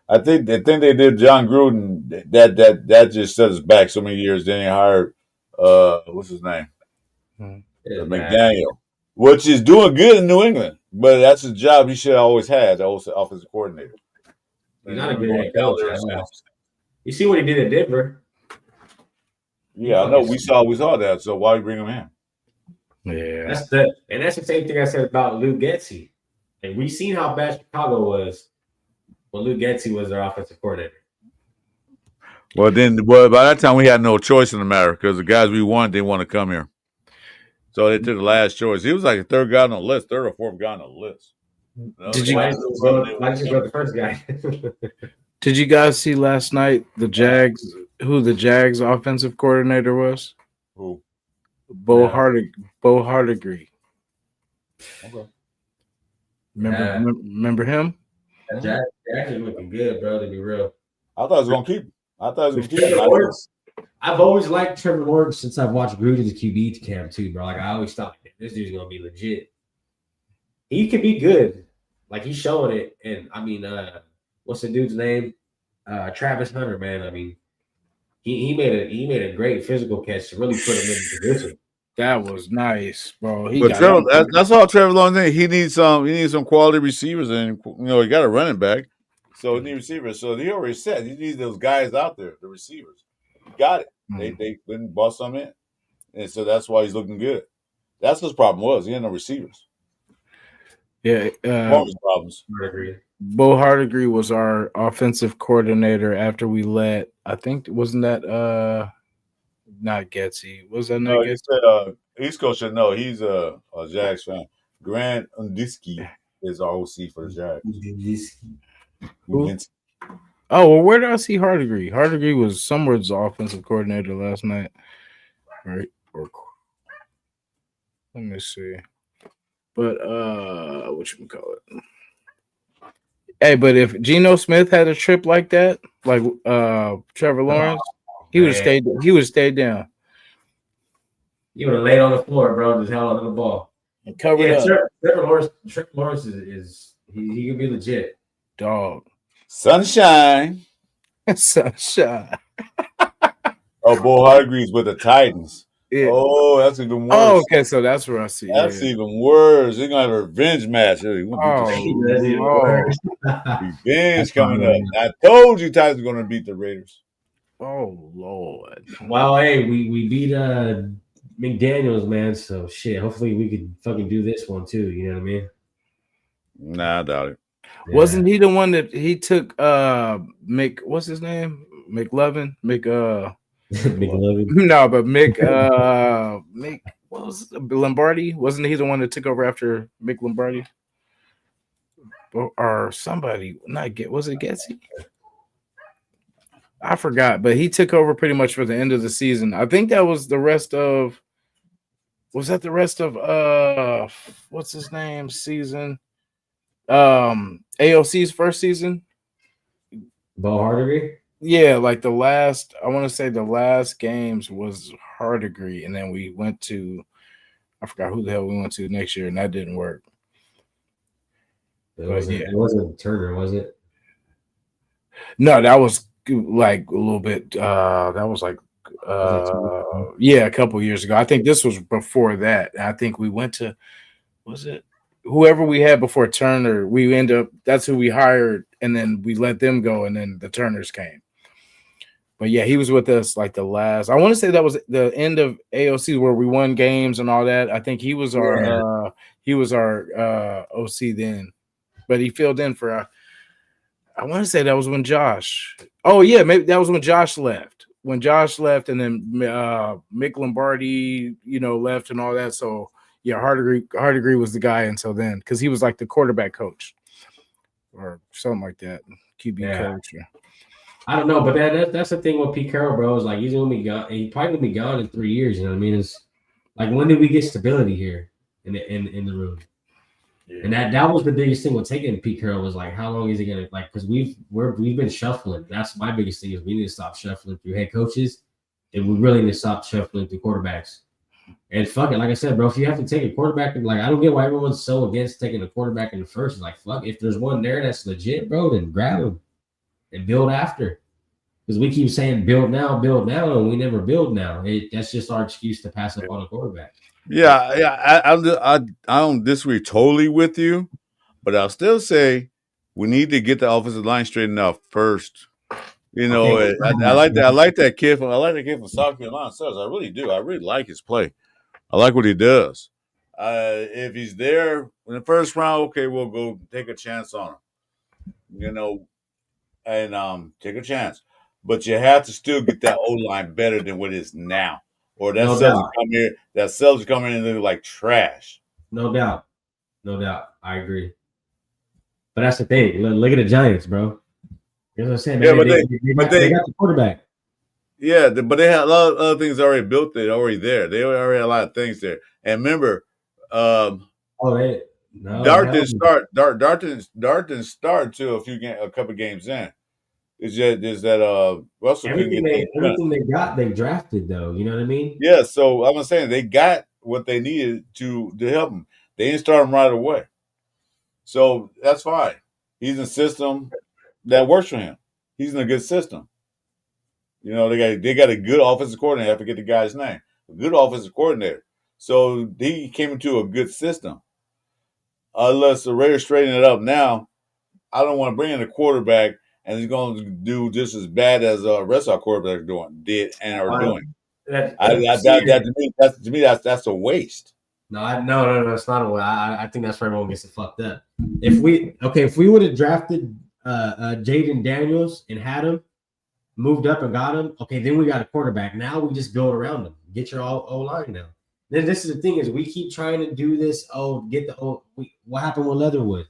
I think the thing they did John Gruden that just set us back so many years. Then they hired what's his name? McDaniel, which is doing good in New England, but that's a job he should have always had, the offensive coordinator. He's not a good head coach. You see what he did in Denver? Yeah, I know. We saw that. So why bring him in? Yeah, that's the same thing I said about Luke Getsy. And we seen how bad Chicago was when Luke Getsy was their offensive coordinator. Well, by that time we had no choice in the matter because the guys we wanted didn't want to come here, so they took the last choice. He was like the third guy on the list, third or fourth guy on the list. Why did you go the first guy? Did you guys see last night who the Jags offensive coordinator was? Who? Bo Hardigree. Okay. Remember him? Jack is looking good, bro. To be real, I thought he was gonna keep him. Trevor Lawrence. I've always liked Trevor Lawrence since I've watched Gruden's QB camp too, bro. Like I always thought this dude's gonna be legit. He could be good, like he's showing it. And I mean, what's the dude's name? Travis Hunter, man. I mean, he made a great physical catch to really put him in position. That was nice, bro. But Trevor, that's all Trevor Lawrence needs. He needs some quality receivers, and he got a running back, so he needs receivers. So he already said he needs those guys out there, the receivers. He got it. They went and bought some in, and so that's why he's looking good. That's his problem was he had no receivers. Yeah, problems. Bo Hardigree was our offensive coordinator after we let. I think wasn't that not Getsy? Was that not Getsy? East Coast should know. He's a Jags fan. Grant Undisky is our OC for the Jags. Oh, well, where did I see Hardigree? Hardigree was somewhere's offensive coordinator last night. Right? Let me see. But whatchamacallit? Hey, but if Geno Smith had a trip like that, like Trevor Lawrence, he would have stayed down. He would have laid on the floor, bro, just held onto the ball. And covered up. Trevor Lawrence is he can be legit. Dog. Sunshine. Sunshine. Oh, Bo Hargreaves with the Titans. Yeah. Oh, that's even worse. Oh, okay, so that's where I see. That's even worse. They're gonna have a revenge match. Revenge coming up. I told you Titans are gonna beat the Raiders. Oh Lord. Well, hey, we beat McDaniels, man. So shit. Hopefully we could fucking do this one too. You know what I mean? Nah, I doubt it. Yeah. Wasn't he the one that he took what's his name? McLovin? McLovin. No, but Mick what was it? Lombardi? Wasn't he the one that took over after Mick Lombardi? Or somebody, was it Getsy? I forgot, but he took over pretty much for the end of the season. I think that was the rest of what's his name season? AOC's first season. Bo Hardigree? Yeah, like I want to say the last games was Hardigree, and then we went to, I forgot who the hell we went to next year, and that didn't work. It wasn't Turner, was it? No, that was like a little bit. That was like, a couple years ago. I think this was before that. I think we went to, was it whoever we had before Turner? We end up, that's who we hired, and then we let them go, and then the Turners came. But yeah, he was with us like the last. I want to say that was the end of AOC where we won games and all that. I think he was our OC then, but he filled in for. I want to say that was when Josh. Oh yeah, maybe that was when Josh left. When Josh left, and then Mick Lombardi, left and all that. So yeah, Hardigree was the guy until then because he was like the quarterback coach or something like that, QB coach. Yeah. I don't know, but that's the thing with Pete Carroll, bro. Is like he's gonna be gone. He's probably gonna be gone in 3 years. You know what I mean? It's like when did we get stability here in the room? Yeah. And that was the biggest thing with taking Pete Carroll was like how long is he gonna like? Because we've been shuffling. That's my biggest thing is we need to stop shuffling through head coaches, and we really need to stop shuffling through quarterbacks. And fuck it, like I said, bro, if you have to take a quarterback, like I don't get why everyone's so against taking a quarterback in the first. Like fuck, if there's one there that's legit, bro, then grab him. And build after, because we keep saying build now, and we never build now. That's just our excuse to pass up on a quarterback. Yeah. I don't disagree totally with you, but I'll still say we need to get the offensive line straightened out first. I like that. I like that kid from South Carolina. I really do. I really like his play. I like what he does. If he's there in the first round, okay, we'll go take a chance on him. And take a chance. But you have to still get that O-line better than what it is now. Or that Celtics come in and look like trash. No doubt. I agree. But that's the thing. Look at the Giants, bro. You know what I'm saying? Man, they got the quarterback. Yeah, but they had a lot of other things already built there, already there. They already had a lot of things there. And remember, they No, Dart hell didn't start. Dart didn't start until a couple games in. It's just is that Russell couldn't get things done. everything they got, they drafted though. You know what I mean? Yeah, so I'm saying they got what they needed to help him. They didn't start him right away, so that's fine. He's in a system that works for him. He's in a good system. You know, they got a good offensive coordinator. I forget the guy's name. A good offensive coordinator. So he came into a good system. Unless the Raiders straighten it up now, I don't want to bring in a quarterback and he's going to do just as bad as the rest of our quarterbacks did and are doing. To me, that's a waste. No, it's not a way. I think that's where everyone gets it fucked up. If we would have drafted Jaden Daniels and had him, moved up and got him, okay, then we got a quarterback. Now we just build around him. Get your O-line now. Then this is the thing is we keep trying to do this. What happened with Leatherwood?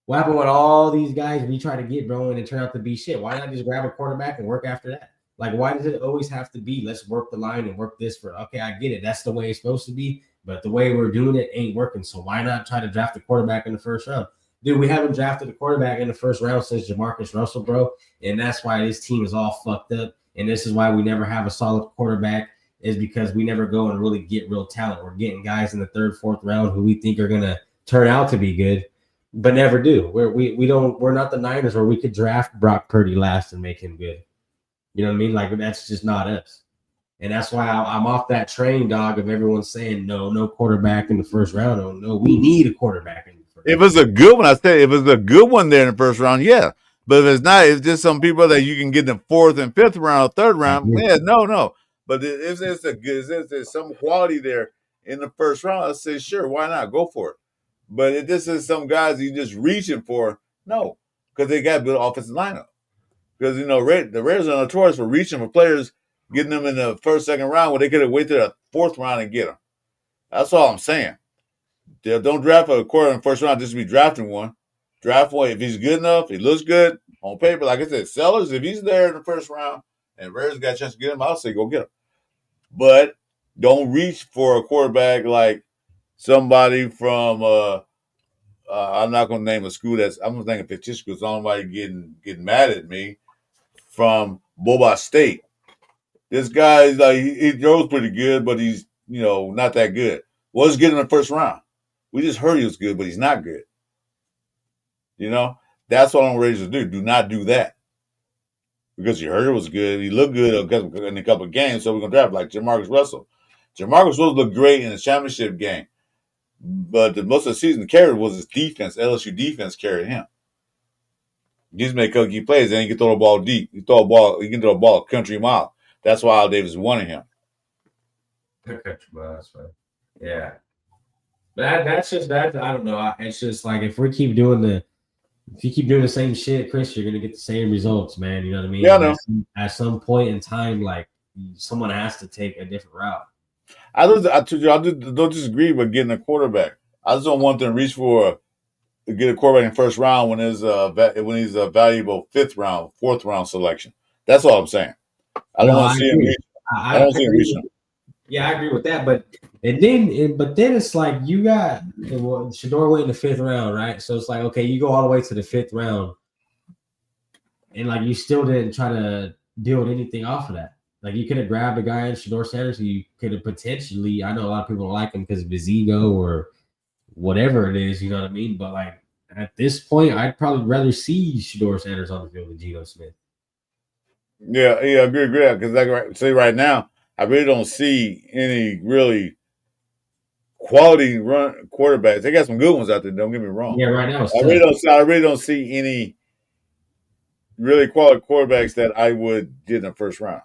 What happened with all these guys we try to get, bro, and it turned out to be shit? Why not just grab a quarterback and work after that? Like, why does it always have to be, let's work the line and work this for, okay, I get it. That's the way it's supposed to be, but the way we're doing it ain't working. So why not try to draft a quarterback in the first round? Dude, we haven't drafted a quarterback in the first round since Jamarcus Russell, bro. And that's why this team is all fucked up. And this is why we never have a solid quarterback, is because we never go and really get real talent. We're getting guys in the third, fourth round who we think are going to turn out to be good, but never do. We're not the Niners where we could draft Brock Purdy last and make him good. You know what I mean? Like, that's just not us. And that's why I'm off that train, dog, of everyone saying no quarterback in the first round. Oh, no, we need a quarterback in the first round. If it's a good one, I say if it's a good one there in the first round, yeah. But if it's not, it's just some people that you can get in the fourth and fifth round, third round. Yeah, no. But if there's some quality there in the first round, I say sure, why not? Go for it. But if this is some guys you just reaching for, no, because they got a good offensive lineup. Because the Raiders are notorious for reaching for players, getting them in the first, second round when they could have waited to the fourth round and get them. That's all I'm saying. Don't draft a quarterback in the first round just to be drafting one. Draft one if he's good enough, he looks good on paper. Like I said, Sellers, if he's there in the first round and Raiders got a chance to get him, I'll say go get him. But don't reach for a quarterback like somebody from I'm not going to name a school I'm going to think of fictitious schools. So nobody getting mad at me from Boba State. This guy's like he throws pretty good, but he's not that good. Was good in the first round. We just heard he was good, but he's not good. That's what I'm ready to do. Do not do that. Because you heard it was good. He looked good in a couple of games, so we're going to draft like Jamarcus Russell. Jamarcus Russell looked great in the championship game. But most of the season carried was his defense. LSU defense carried him. He just made key plays, and he can throw the ball deep. He can throw a ball a country mile. That's why Al Davis wanted him. Country mile, that's right. Yeah. That's just that. I don't know. It's just like if you keep doing the same shit, Chris, you're gonna get the same results, man. You know what I mean? Yeah, I know. At some point in time, like someone has to take a different route. I don't disagree with getting a quarterback. I just don't want them to reach for to get a quarterback in the first round when he's a valuable fifth round, fourth round selection. That's all I'm saying. I don't want to see him reach. I don't see him reaching. Yeah, I agree with that, but then it's like you got Shador went in the fifth round, right? So it's like, okay, you go all the way to the fifth round, and like you still didn't try to build anything off of that. Like you could have grabbed a guy in Shador Sanders who you could have potentially. I know a lot of people don't like him because of his ego or whatever it is, you know what I mean? But like at this point, I'd probably rather see Shador Sanders on the field than Geno Smith. Yeah, I agree. Because right now, I really don't see any really quality run quarterbacks. They got some good ones out there. Don't get me wrong. Yeah, right now I really don't see any really quality quarterbacks that I would get in the first round.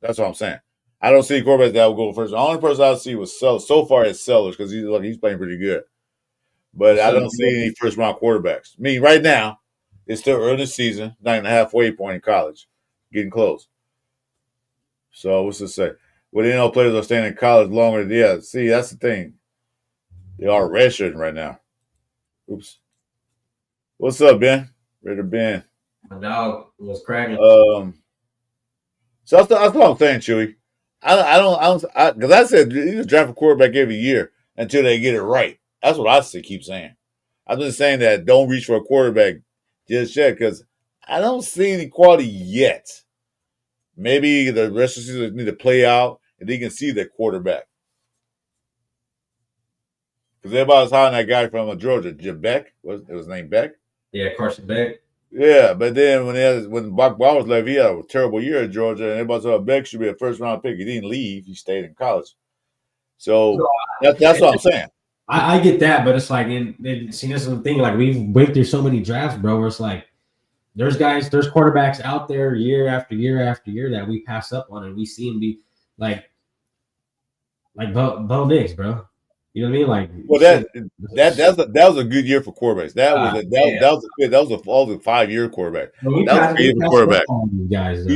That's what I'm saying. I don't see quarterbacks that will go first. The only person I see was so far is Sellers because he's playing pretty good. But I don't see any first round quarterbacks. I mean, right now, it's still early in the season, not even the halfway point in college, getting close. So what's to say? Well, the players are staying in college longer. Yeah, see, that's the thing. They are redshirting right now. Oops. What's up, Ben? Ready to Ben? My dog was cracking. So that's what I'm saying, Chuy. Because I said you just draft a quarterback every year until they get it right. That's what keep saying. I've been saying that don't reach for a quarterback just yet because I don't see any quality yet. Maybe the rest of the season need to play out and they can see the quarterback. Because everybody's hiring that guy from Georgia, Jim Beck. It was named Beck? Yeah, Carson Beck. Yeah, but then when Buck Bowers left, he had a terrible year at Georgia, and everybody thought Beck should be a first round pick. He didn't leave; he stayed in college. So that's what I'm saying. I get that, but it's like, see, this is the thing. Like we've went through so many drafts, bro. Where it's like there's quarterbacks out there year after year after year that we pass up on, and we see him be like Bo Nix, bro. You know what I mean? Like, well, that was a good year for quarterbacks. That was a 5-year quarterback. That was a good year for quarterback. Guys,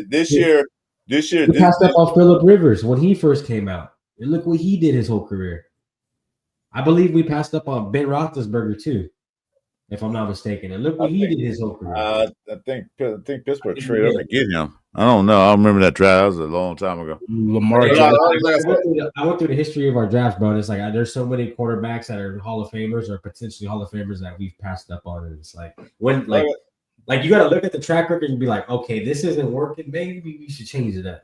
this year, we passed up on Phillip Rivers when he first came out, and look what he did his whole career. I believe we passed up on Ben Roethlisberger too, if I'm not mistaken. And look what he did his whole career. I think Pittsburgh traded up to get him. I don't know. I remember that draft. That was a long time ago. Lamar. I went through the history of our draft, bro. And it's like there's so many quarterbacks that are Hall of Famers or potentially Hall of Famers that we've passed up on. And it's like when like you got to look at the track record and be like, okay, this isn't working. Maybe we should change it up.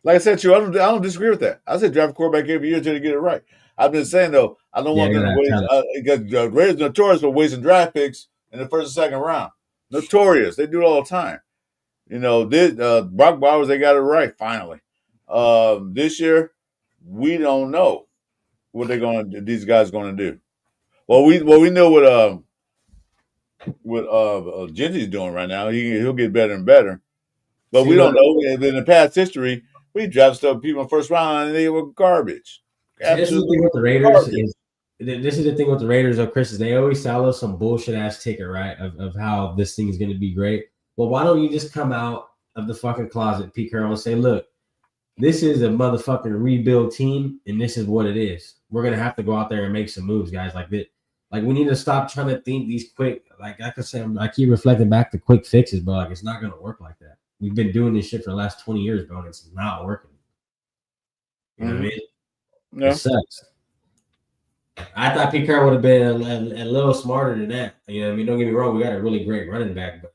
Like I said, I don't disagree with that. I said draft a quarterback every year until they get it right. I've been saying though, I don't want them to waste. Because the Raiders are notorious for wasting draft picks in the first and second round. Notorious. They do it all the time. You know, Brock Bowers, they got it right finally. This year, we don't know what these guys going to do. Well, we know what Genty's doing right now. He'll get better and better, but we don't know. In the past history, we drafted stuff people in the first round and they were garbage. This is the thing with the Raiders. This is the thing with the Raiders, though, Chris, is they always sell us some bullshit ass ticket, right? Of how this thing is going to be great. Well, why don't you just come out of the fucking closet, Pete Carroll, and say, look, this is a motherfucking rebuild team, and this is what it is. We're gonna have to go out there and make some moves, guys. Like that. Like we need to stop trying to think these quick. Like I could say, I keep reflecting back to quick fixes, but like it's not gonna work like that. We've been doing this shit for the last 20 years, bro, and it's not working. You know what I mean? Yeah. It sucks. I thought Pete Carroll would have been a little smarter than that. You know what I mean? Don't get me wrong, we got a really great running back, but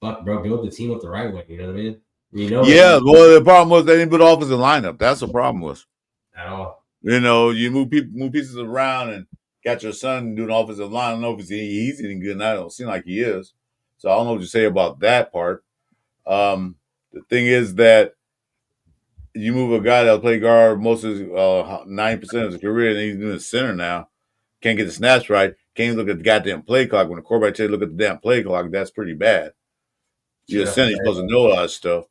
fuck, bro, build the team up the right way. You know what I mean? Yeah, well, the problem was they didn't put offensive lineup. That's the problem was. At all. You know, you move pieces around and got your son doing offensive line. I don't know if he's any good, and I don't seem like he is. So I don't know what you say about that part. The thing is that you move a guy that'll play guard most of 90% of his career, and he's doing the center now. Can't get the snaps right. Can't look at the goddamn play clock. When the quarterback tells you look at the damn play clock, that's pretty bad. You're a center, you're supposed to know a lot of stuff.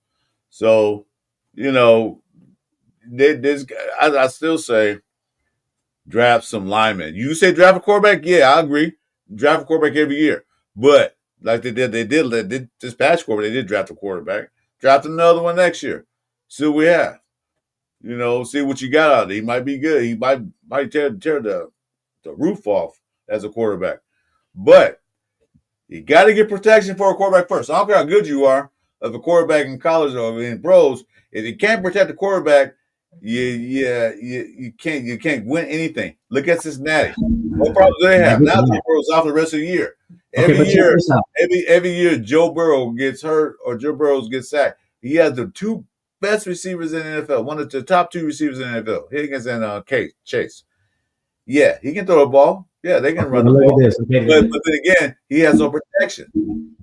So, you know, I still say draft some linemen. You say draft a quarterback? Yeah, I agree. Draft a quarterback every year. But like they did this past quarter, they did draft a quarterback. Draft another one next year. See what we have. You know, see what you got out of it. He might be good. He might tear the roof off as a quarterback. But you got to get protection for a quarterback first. I don't care how good you are of a quarterback in college or in pros. If you can't protect the quarterback, you can't win anything. Look at Cincinnati. What problems do they have? Now Joe Burrow's off the rest of the year. Every year Joe Burrow gets hurt or Joe Burrow gets sacked. He has the two best receivers in the NFL. One of the top two receivers in the NFL. Higgins and Chase. Yeah, he can throw a ball. Yeah, they can run the ball. But then again, he has no protection.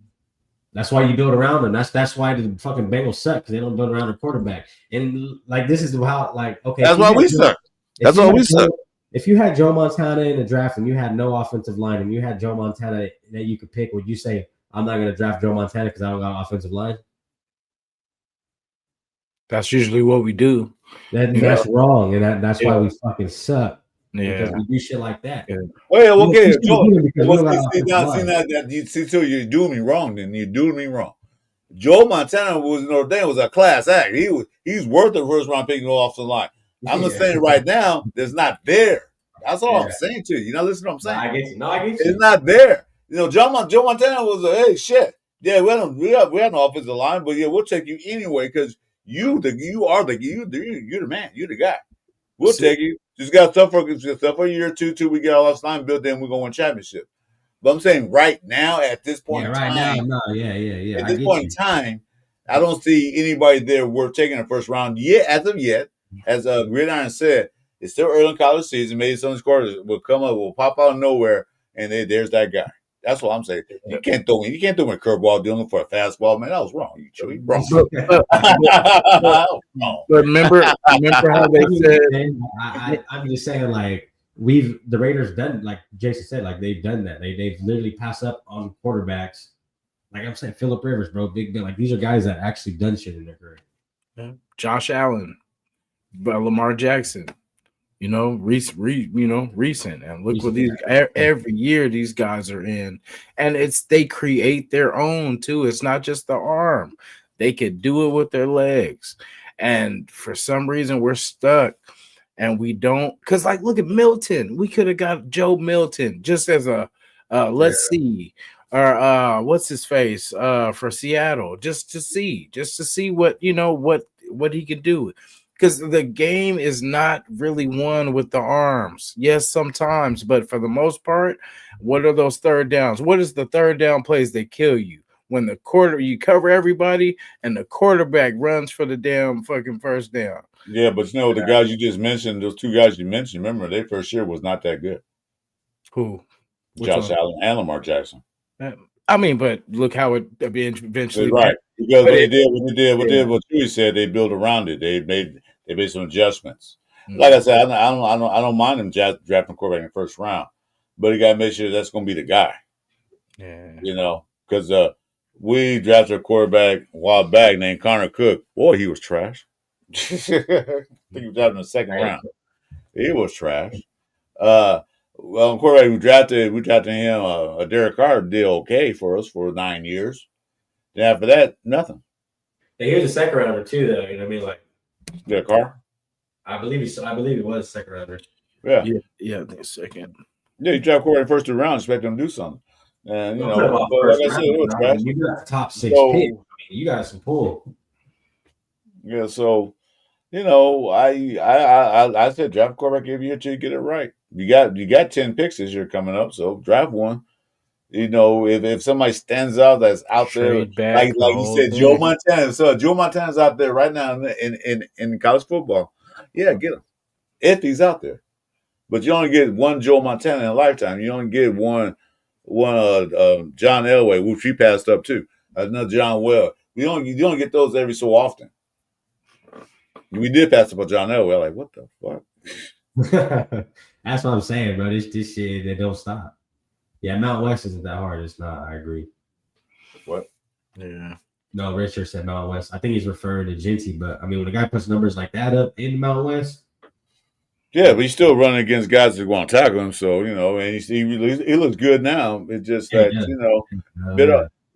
That's why you build around them. That's why the fucking Bengals suck, because they don't build around the quarterback. And like this is how, like, okay. That's why we suck. That's why we suck. If you had Joe Montana in the draft and you had no offensive line and you had Joe Montana that you could pick, would you say, I'm not going to draft Joe Montana because I don't got an offensive line? That's usually what we do. That's wrong, and that's why we fucking suck. Yeah, because we do shit like that. Yeah. Well, okay. So you're doing me wrong. Then you're doing me wrong. Joe Montana was in Notre Dame was a class act. He's worth the first round pick off the line. I'm just saying right now, there's not there. That's all I'm saying to you. You know, listen to what I'm saying. I get you. No, I get you. It's not there. You know, Joe Montana was hey shit. Yeah, we had no offensive line, but yeah, we'll take you anyway because you're the man. You're the guy. We'll take you. Just got stuff for a year or two till we get all our line built. Then we're gonna win championship. But I'm saying right now, at this point in right time, now, no, yeah. at this point in time, I don't see anybody there worth taking the first round yet. As of yet, as Gridiron said, it's still early in college season. Maybe some of these quarters will come up, will pop out of nowhere, and there's that guy. That's what I'm saying. You can't throw in a curveball dealing for a fastball, man. That was wrong. You Chuy, wrong. But remember how they said. I'm just saying, like the Raiders done, like Jason said, like they've done that. They've literally passed up on quarterbacks. Like I'm saying, Phillip Rivers, bro, Big Ben. Like these are guys that actually done shit in their career. Josh Allen, but Lamar Jackson. Recent, and look what these every year these guys are in, and they create their own too. It's not just the arm; they could do it with their legs, and for some reason we're stuck, and we don't. Because look at Milton, we could have got Joe Milton just as a let's see, or what's his face for Seattle, just to see what what he could do. Because the game is not really won with the arms. Yes, sometimes, but for the most part, what are those third downs? What is the third down plays that kill you? When you cover everybody and the quarterback runs for the damn fucking first down. Yeah, but the guys you just mentioned, those two guys you mentioned, remember, their first year was not that good. Who? Josh Allen and Lamar Jackson. I mean, but look how it eventually. Right. Because what what Chuy said, they built around it. They made some adjustments. Mm-hmm. Like I said, I don't mind them drafting quarterback in the first round, but you got to make sure that's going to be the guy. Yeah. Because we drafted a quarterback a while back named Connor Cook. Boy, he was trash. I think he was drafted in the second round. He was trash. Well, quarterback we drafted him. A Derek Carr did okay for us for 9 years. Then after that, nothing. Hey, he was a second rounder too, though. You know what I mean? Like Derek Carr. I believe he was a second rounder. Yeah. I think second. Yeah, you draft quarterback first round, expect him to do something. And like I said, it was trash. You got top 6 pick. I mean, you got some pull. Yeah, so I said draft quarterback every year till you get it right. You got 10 picks this year coming up, so draft one. If somebody stands out that's out there, like you said, Joe Montana. So Joe Montana's out there right now in college football. Yeah, get him if he's out there. But you only get one Joe Montana in a lifetime. You only get one John Elway, which he passed up too. Another John Well. You don't get those every so often. We did pass up on John Elway. Like, what the fuck? That's what I'm saying, bro. This shit, they don't stop. Yeah, Mount West isn't that hard. It's not. I agree. What? Yeah. No, Richard said Mount West. I think he's referring to Genty, but I mean, when a guy puts numbers like that up in Mount West. Yeah, but he's still running against guys that want to tackle him. So, and he looks good now. It's just that,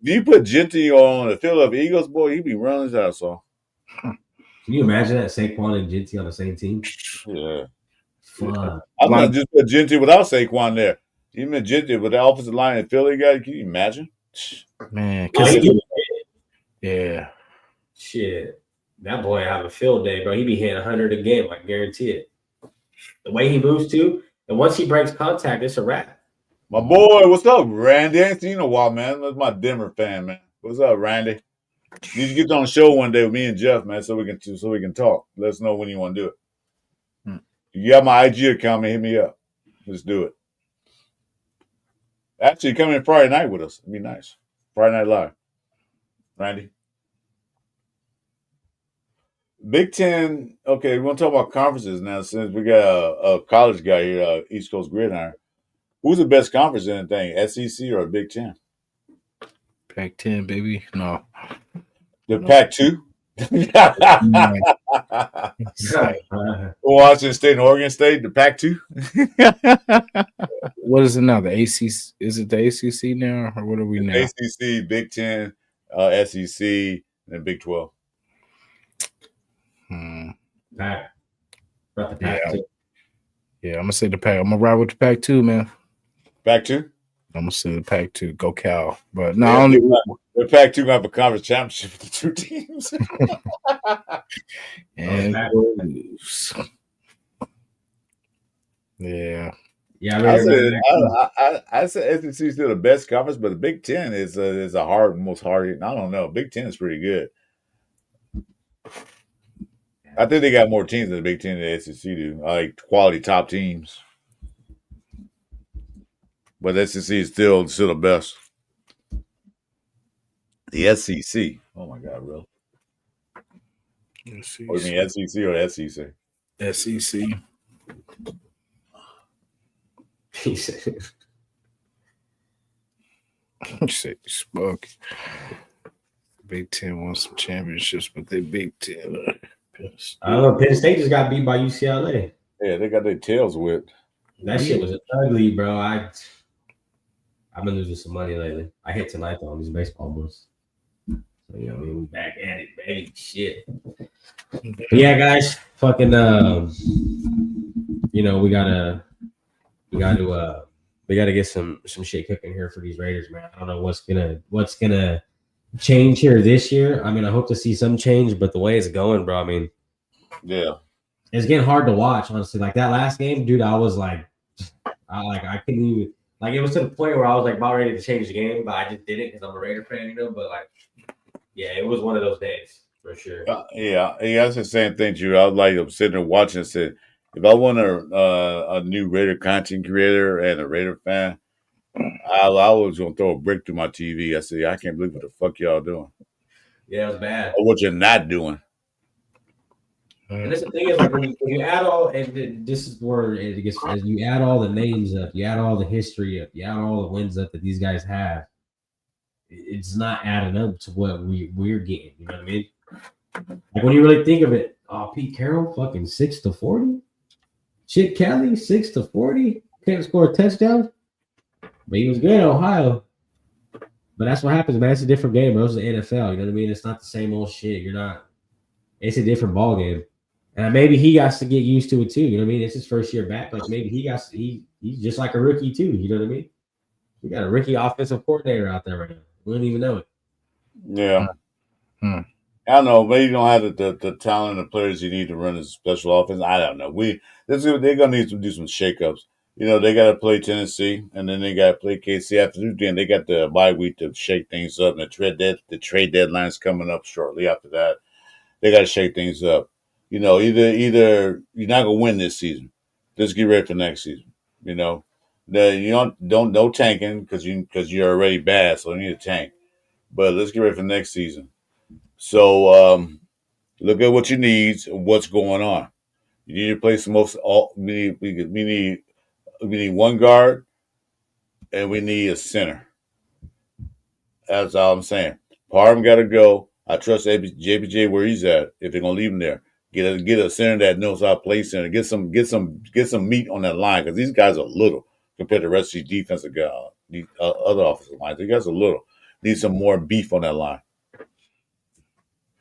do you put Genty on the Philadelphia Eagles, boy, he'd be running his ass off. Can you imagine that Saquon and Genty on the same team? Yeah. Fuck. I'm not just put Genty without Saquon there. Even Genty with the offensive line in Philly guy, can you imagine? Man, yeah. Shit. That boy have a field day, bro. He be hitting 100 a game, I guarantee it. The way he moves too, and once he breaks contact, it's a wrap. My boy, what's up, Randy? I ain't seen you in a while, man. That's my Denver fan, man. What's up, Randy? You need to get on the show one day with me and Jeff, man, so we can talk. Let us know when you want to do it. You got my IG account, man. Hit me up. Let's do it. Actually, come in Friday night with us. It'd be nice. Friday Night Live. Randy. Big Ten. Okay, we want to talk about conferences now since we got a college guy here, East Coast Gridiron. Who's the best conference in the thing, SEC or Big Ten? Pac-10, baby. No. The Pac-2? Washington State and Oregon State, the Pac-2? What is it now? The ACC? Is it the ACC now, or what are we now? ACC, Big Ten, SEC, and Big 12. Pac. About the Pac-2. Yeah, I'm gonna say the Pac. I'm gonna ride with the Pac-2, man. Pac-2? I'm gonna say the Pac-2. Go Cal. But no, I don't even. The Pac-2 gonna have a conference championship with the two teams. And Yeah. Yeah, I I really remember said that. I said SEC is still the best conference, but the Big Ten is a hard, most hard. I don't know. Big Ten is pretty good. I think they got more teams than the Big Ten and the SEC do, like quality top teams. But the SEC is still the best. The SEC. Oh my God, bro. What do you mean SEC or SEC? SEC. He said, You said you spoke. Big Ten won some championships, but they Big Ten. I don't know. Penn State just got beat by UCLA. Yeah, they got their tails whipped. That shit was ugly, bro. I've been losing some money lately. I hit tonight though on these baseball boosts. So you know, I mean, we back at it, baby. Shit. But yeah, guys, fucking you know, we gotta get some shit cooking here for these Raiders, man. I don't know what's gonna change here this year. I mean, I hope to see some change, but the way it's going, bro, I mean, Yeah. it's getting hard to watch, honestly. Like that last game, dude, I was like, I couldn't even, like, it was to the point where I was like about ready to change the game, but I just didn't because I'm a Raider fan, you know. But like, yeah, it was one of those days for sure. Yeah, that's the same thing, Drew. I was like, I'm sitting there watching and said, if I want a new Raider content creator and a Raider fan, I was going to throw a brick through my TV. I said, I can't believe what the fuck y'all doing. Yeah, it was bad. Or what you're not doing. And that's the thing is, like, when you add all, and this is where it gets, as you add all the names up, you add all the history up, you add all the wins up that these guys have, it's not adding up to what we're getting. You know what I mean? Like when you really think of it, Pete Carroll, fucking 6-40, Chip Kelly 6-40, can't score a touchdown, but he was good in Ohio. But that's what happens, man. It's a different game, bro. It's the NFL. You know what I mean? It's not the same old shit. It's a different ball game. And maybe he got to get used to it too. You know what I mean? It's his first year back. Like maybe he's just like a rookie too. You know what I mean? We got a rookie offensive coordinator out there right now. We don't even know it. Yeah. I don't know. Maybe you don't have the talent and the players you need to run a special offense. I don't know. They're gonna need to do some shakeups. You know, they got to play Tennessee, and then they got to play KC after. Then they got the bye week to shake things up, and the trade deadline's coming up shortly after that. They got to shake things up. You know, either you're not gonna win this season. Just get ready for next season. You know, you don't no tanking because you're already bad, so you need to tank. But let's get ready for next season. So look at what you need, what's going on. You need to play some most. We need one guard, and we need a center. That's all I'm saying. Parham got to go. I trust JPJ where he's at. If they're gonna leave him there, get a center that knows how to play center. Get some meat on that line because these guys are little compared to the rest of these defensive guys, the other offensive lines. These guys are little. Need some more beef on that line.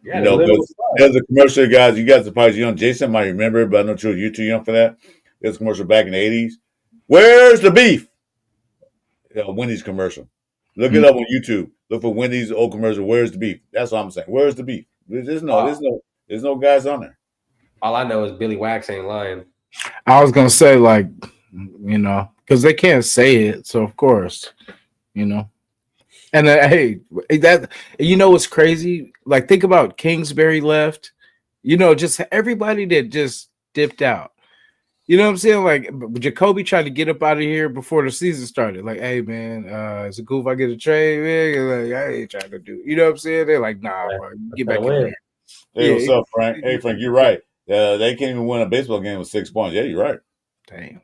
Yeah, you know, there's a commercial, guys. You guys are probably young. Jason might remember it, but I'm not sure you're too young for that. There's a commercial back in the 80s. Where's the beef? Wendy's commercial. Look it up on YouTube. Look for Wendy's old commercial. Where's the beef? That's what I'm saying. Where's the beef? There's no guys on there. All I know is Billy Wax ain't lying. I was gonna say, like, you know, because they can't say it, so of course, you know. And hey, that, you know what's crazy? Like, think about Kingsbury left. You know, just everybody that just dipped out. You know what I'm saying? Like, Jacoby tried to get up out of here before the season started. Like, hey, man, is it cool if I get a trade, man? Like, I ain't trying to do it. You know what I'm saying? They're like, nah, bro, get back in there. Hey, what's up, Frank? Hey, Frank, you're right. They can't even win a baseball game with 6 points. Yeah, you're right. Damn.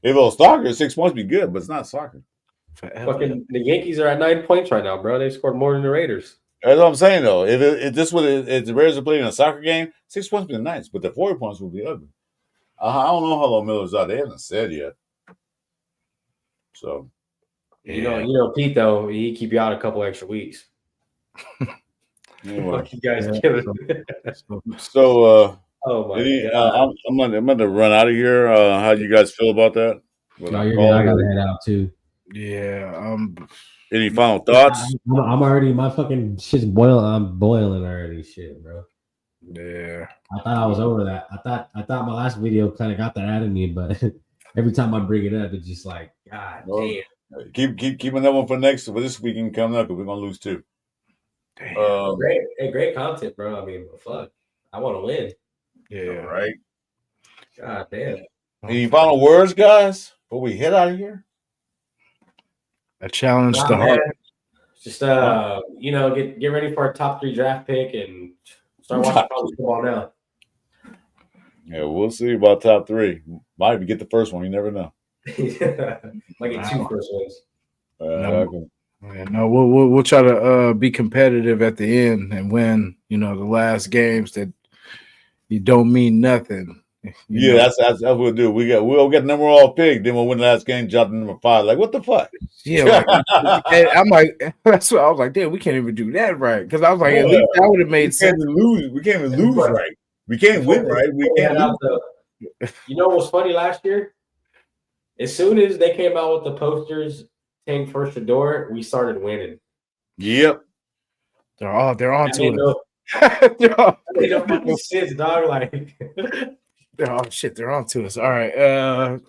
If it was soccer, 6 points would be good, but it's not soccer. Fucking the Yankees are at 9 points right now, bro. They scored more than the Raiders. That's what I'm saying, though. If the Raiders are playing in a soccer game, 6 points would be nice, but the 40 points would be ugly. I don't know how long Miller's out. They haven't said yet. So, yeah. You know, Pete though, he keep you out a couple extra weeks. Anyway. You guys killing. So, oh my God. I'm going to run out of here. How do you guys feel about that? No, you're good. I gotta head out too. Yeah. Any final thoughts? I'm already, my fucking shit's boiling. I'm boiling already, shit, bro. Yeah. I thought I was over that. I thought my last video kind of got that out of me, but every time I bring it up, it's just like, God Well, damn. keeping that one for this weekend coming up because we're gonna lose 2. Damn. Great content, bro. I mean, fuck. I want to win. Yeah. Right. God damn. Any final words, guys, before we head out of here? I challenge Nah, the man. heart. Just get ready for our top 3 draft pick and start watching college football now. Yeah, we'll see about top 3. Might even get the first one. You never know. Might get 2 first ones. No. Yeah, no, we'll try to be competitive at the end and win. The last games that you don't mean nothing. That's what we'll do. We'll get number all pick. Then we'll win the last game, drop to number 5. Like, what the fuck? Yeah, I'm like, that's what I was like. Damn, we can't even do that right because I was like, at least that would have made sense. We can't even lose right. We can't win right. We can't lose. You know what's funny last year? As soon as they came out with the posters saying for Shador, we started winning. Yep. They're on to it. They don't fucking sense, dog. Like, oh shit, they're on to us. All right.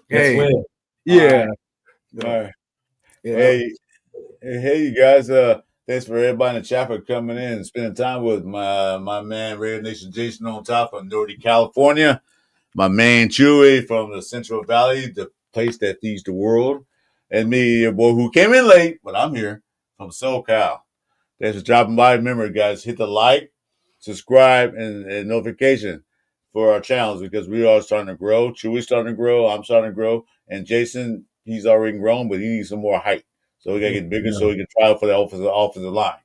Hey, win. yeah. All right. Yeah. Hey, you guys. Thanks for everybody in the chat for coming in and spending time with my man, Red Nation Jason on top of Northern California. My man Chuy from the Central Valley, the place that feeds the world. And me, your boy who came in late, but I'm here from SoCal. Thanks for dropping by. Remember, guys, hit the like, subscribe, and notification for our channels because we are starting to grow. Chuy's starting to grow. I'm starting to grow. And Jason, he's already grown, but he needs some more height. So we got to get bigger so we can try out for the offensive line.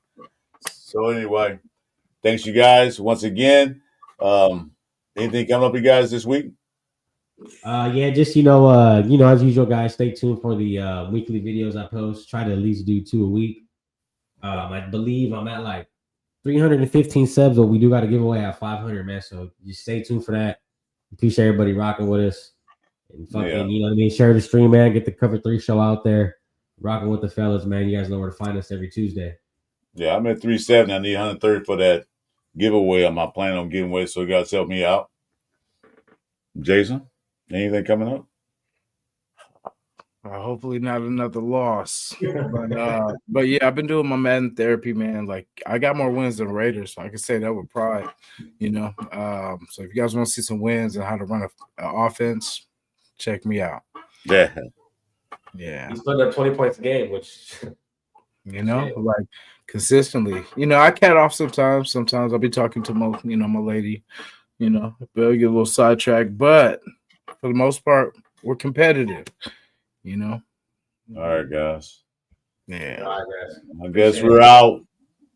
So anyway, thanks you guys once again. Anything coming up, you guys, this week? Just as usual, guys, stay tuned for the weekly videos I post. Try to at least do 2 a week. I believe I'm at like 315 subs, but we do got a giveaway at 500, man. So just stay tuned for that. Appreciate everybody rocking with us. And fucking, you know what I mean? Share the stream, man. Get the Cover 3 show out there. Rocking with the fellas, man. You guys know where to find us every Tuesday. Yeah, I'm at 370. I need 130 for that giveaway. I'm not planning on giving away, so you guys help me out. Jason, anything coming up? Hopefully not another loss. But yeah, I've been doing my Madden therapy, man. Like I got more wins than Raiders, so I can say that with pride. So if you guys want to see some wins and how to run an offense, check me out. Yeah. He's putting up 20 points a game, which like consistently. I cat off sometimes. Sometimes I'll be talking to my lady. But I'll get a little sidetracked. But for the most part, we're competitive. All right, guys. Yeah. All right, guys. I guess we're out.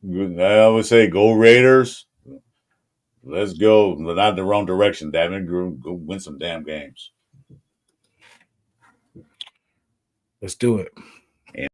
I would say go Raiders. Let's go. Not the wrong direction, damn it. Go win some damn games. Let's do it. Yeah.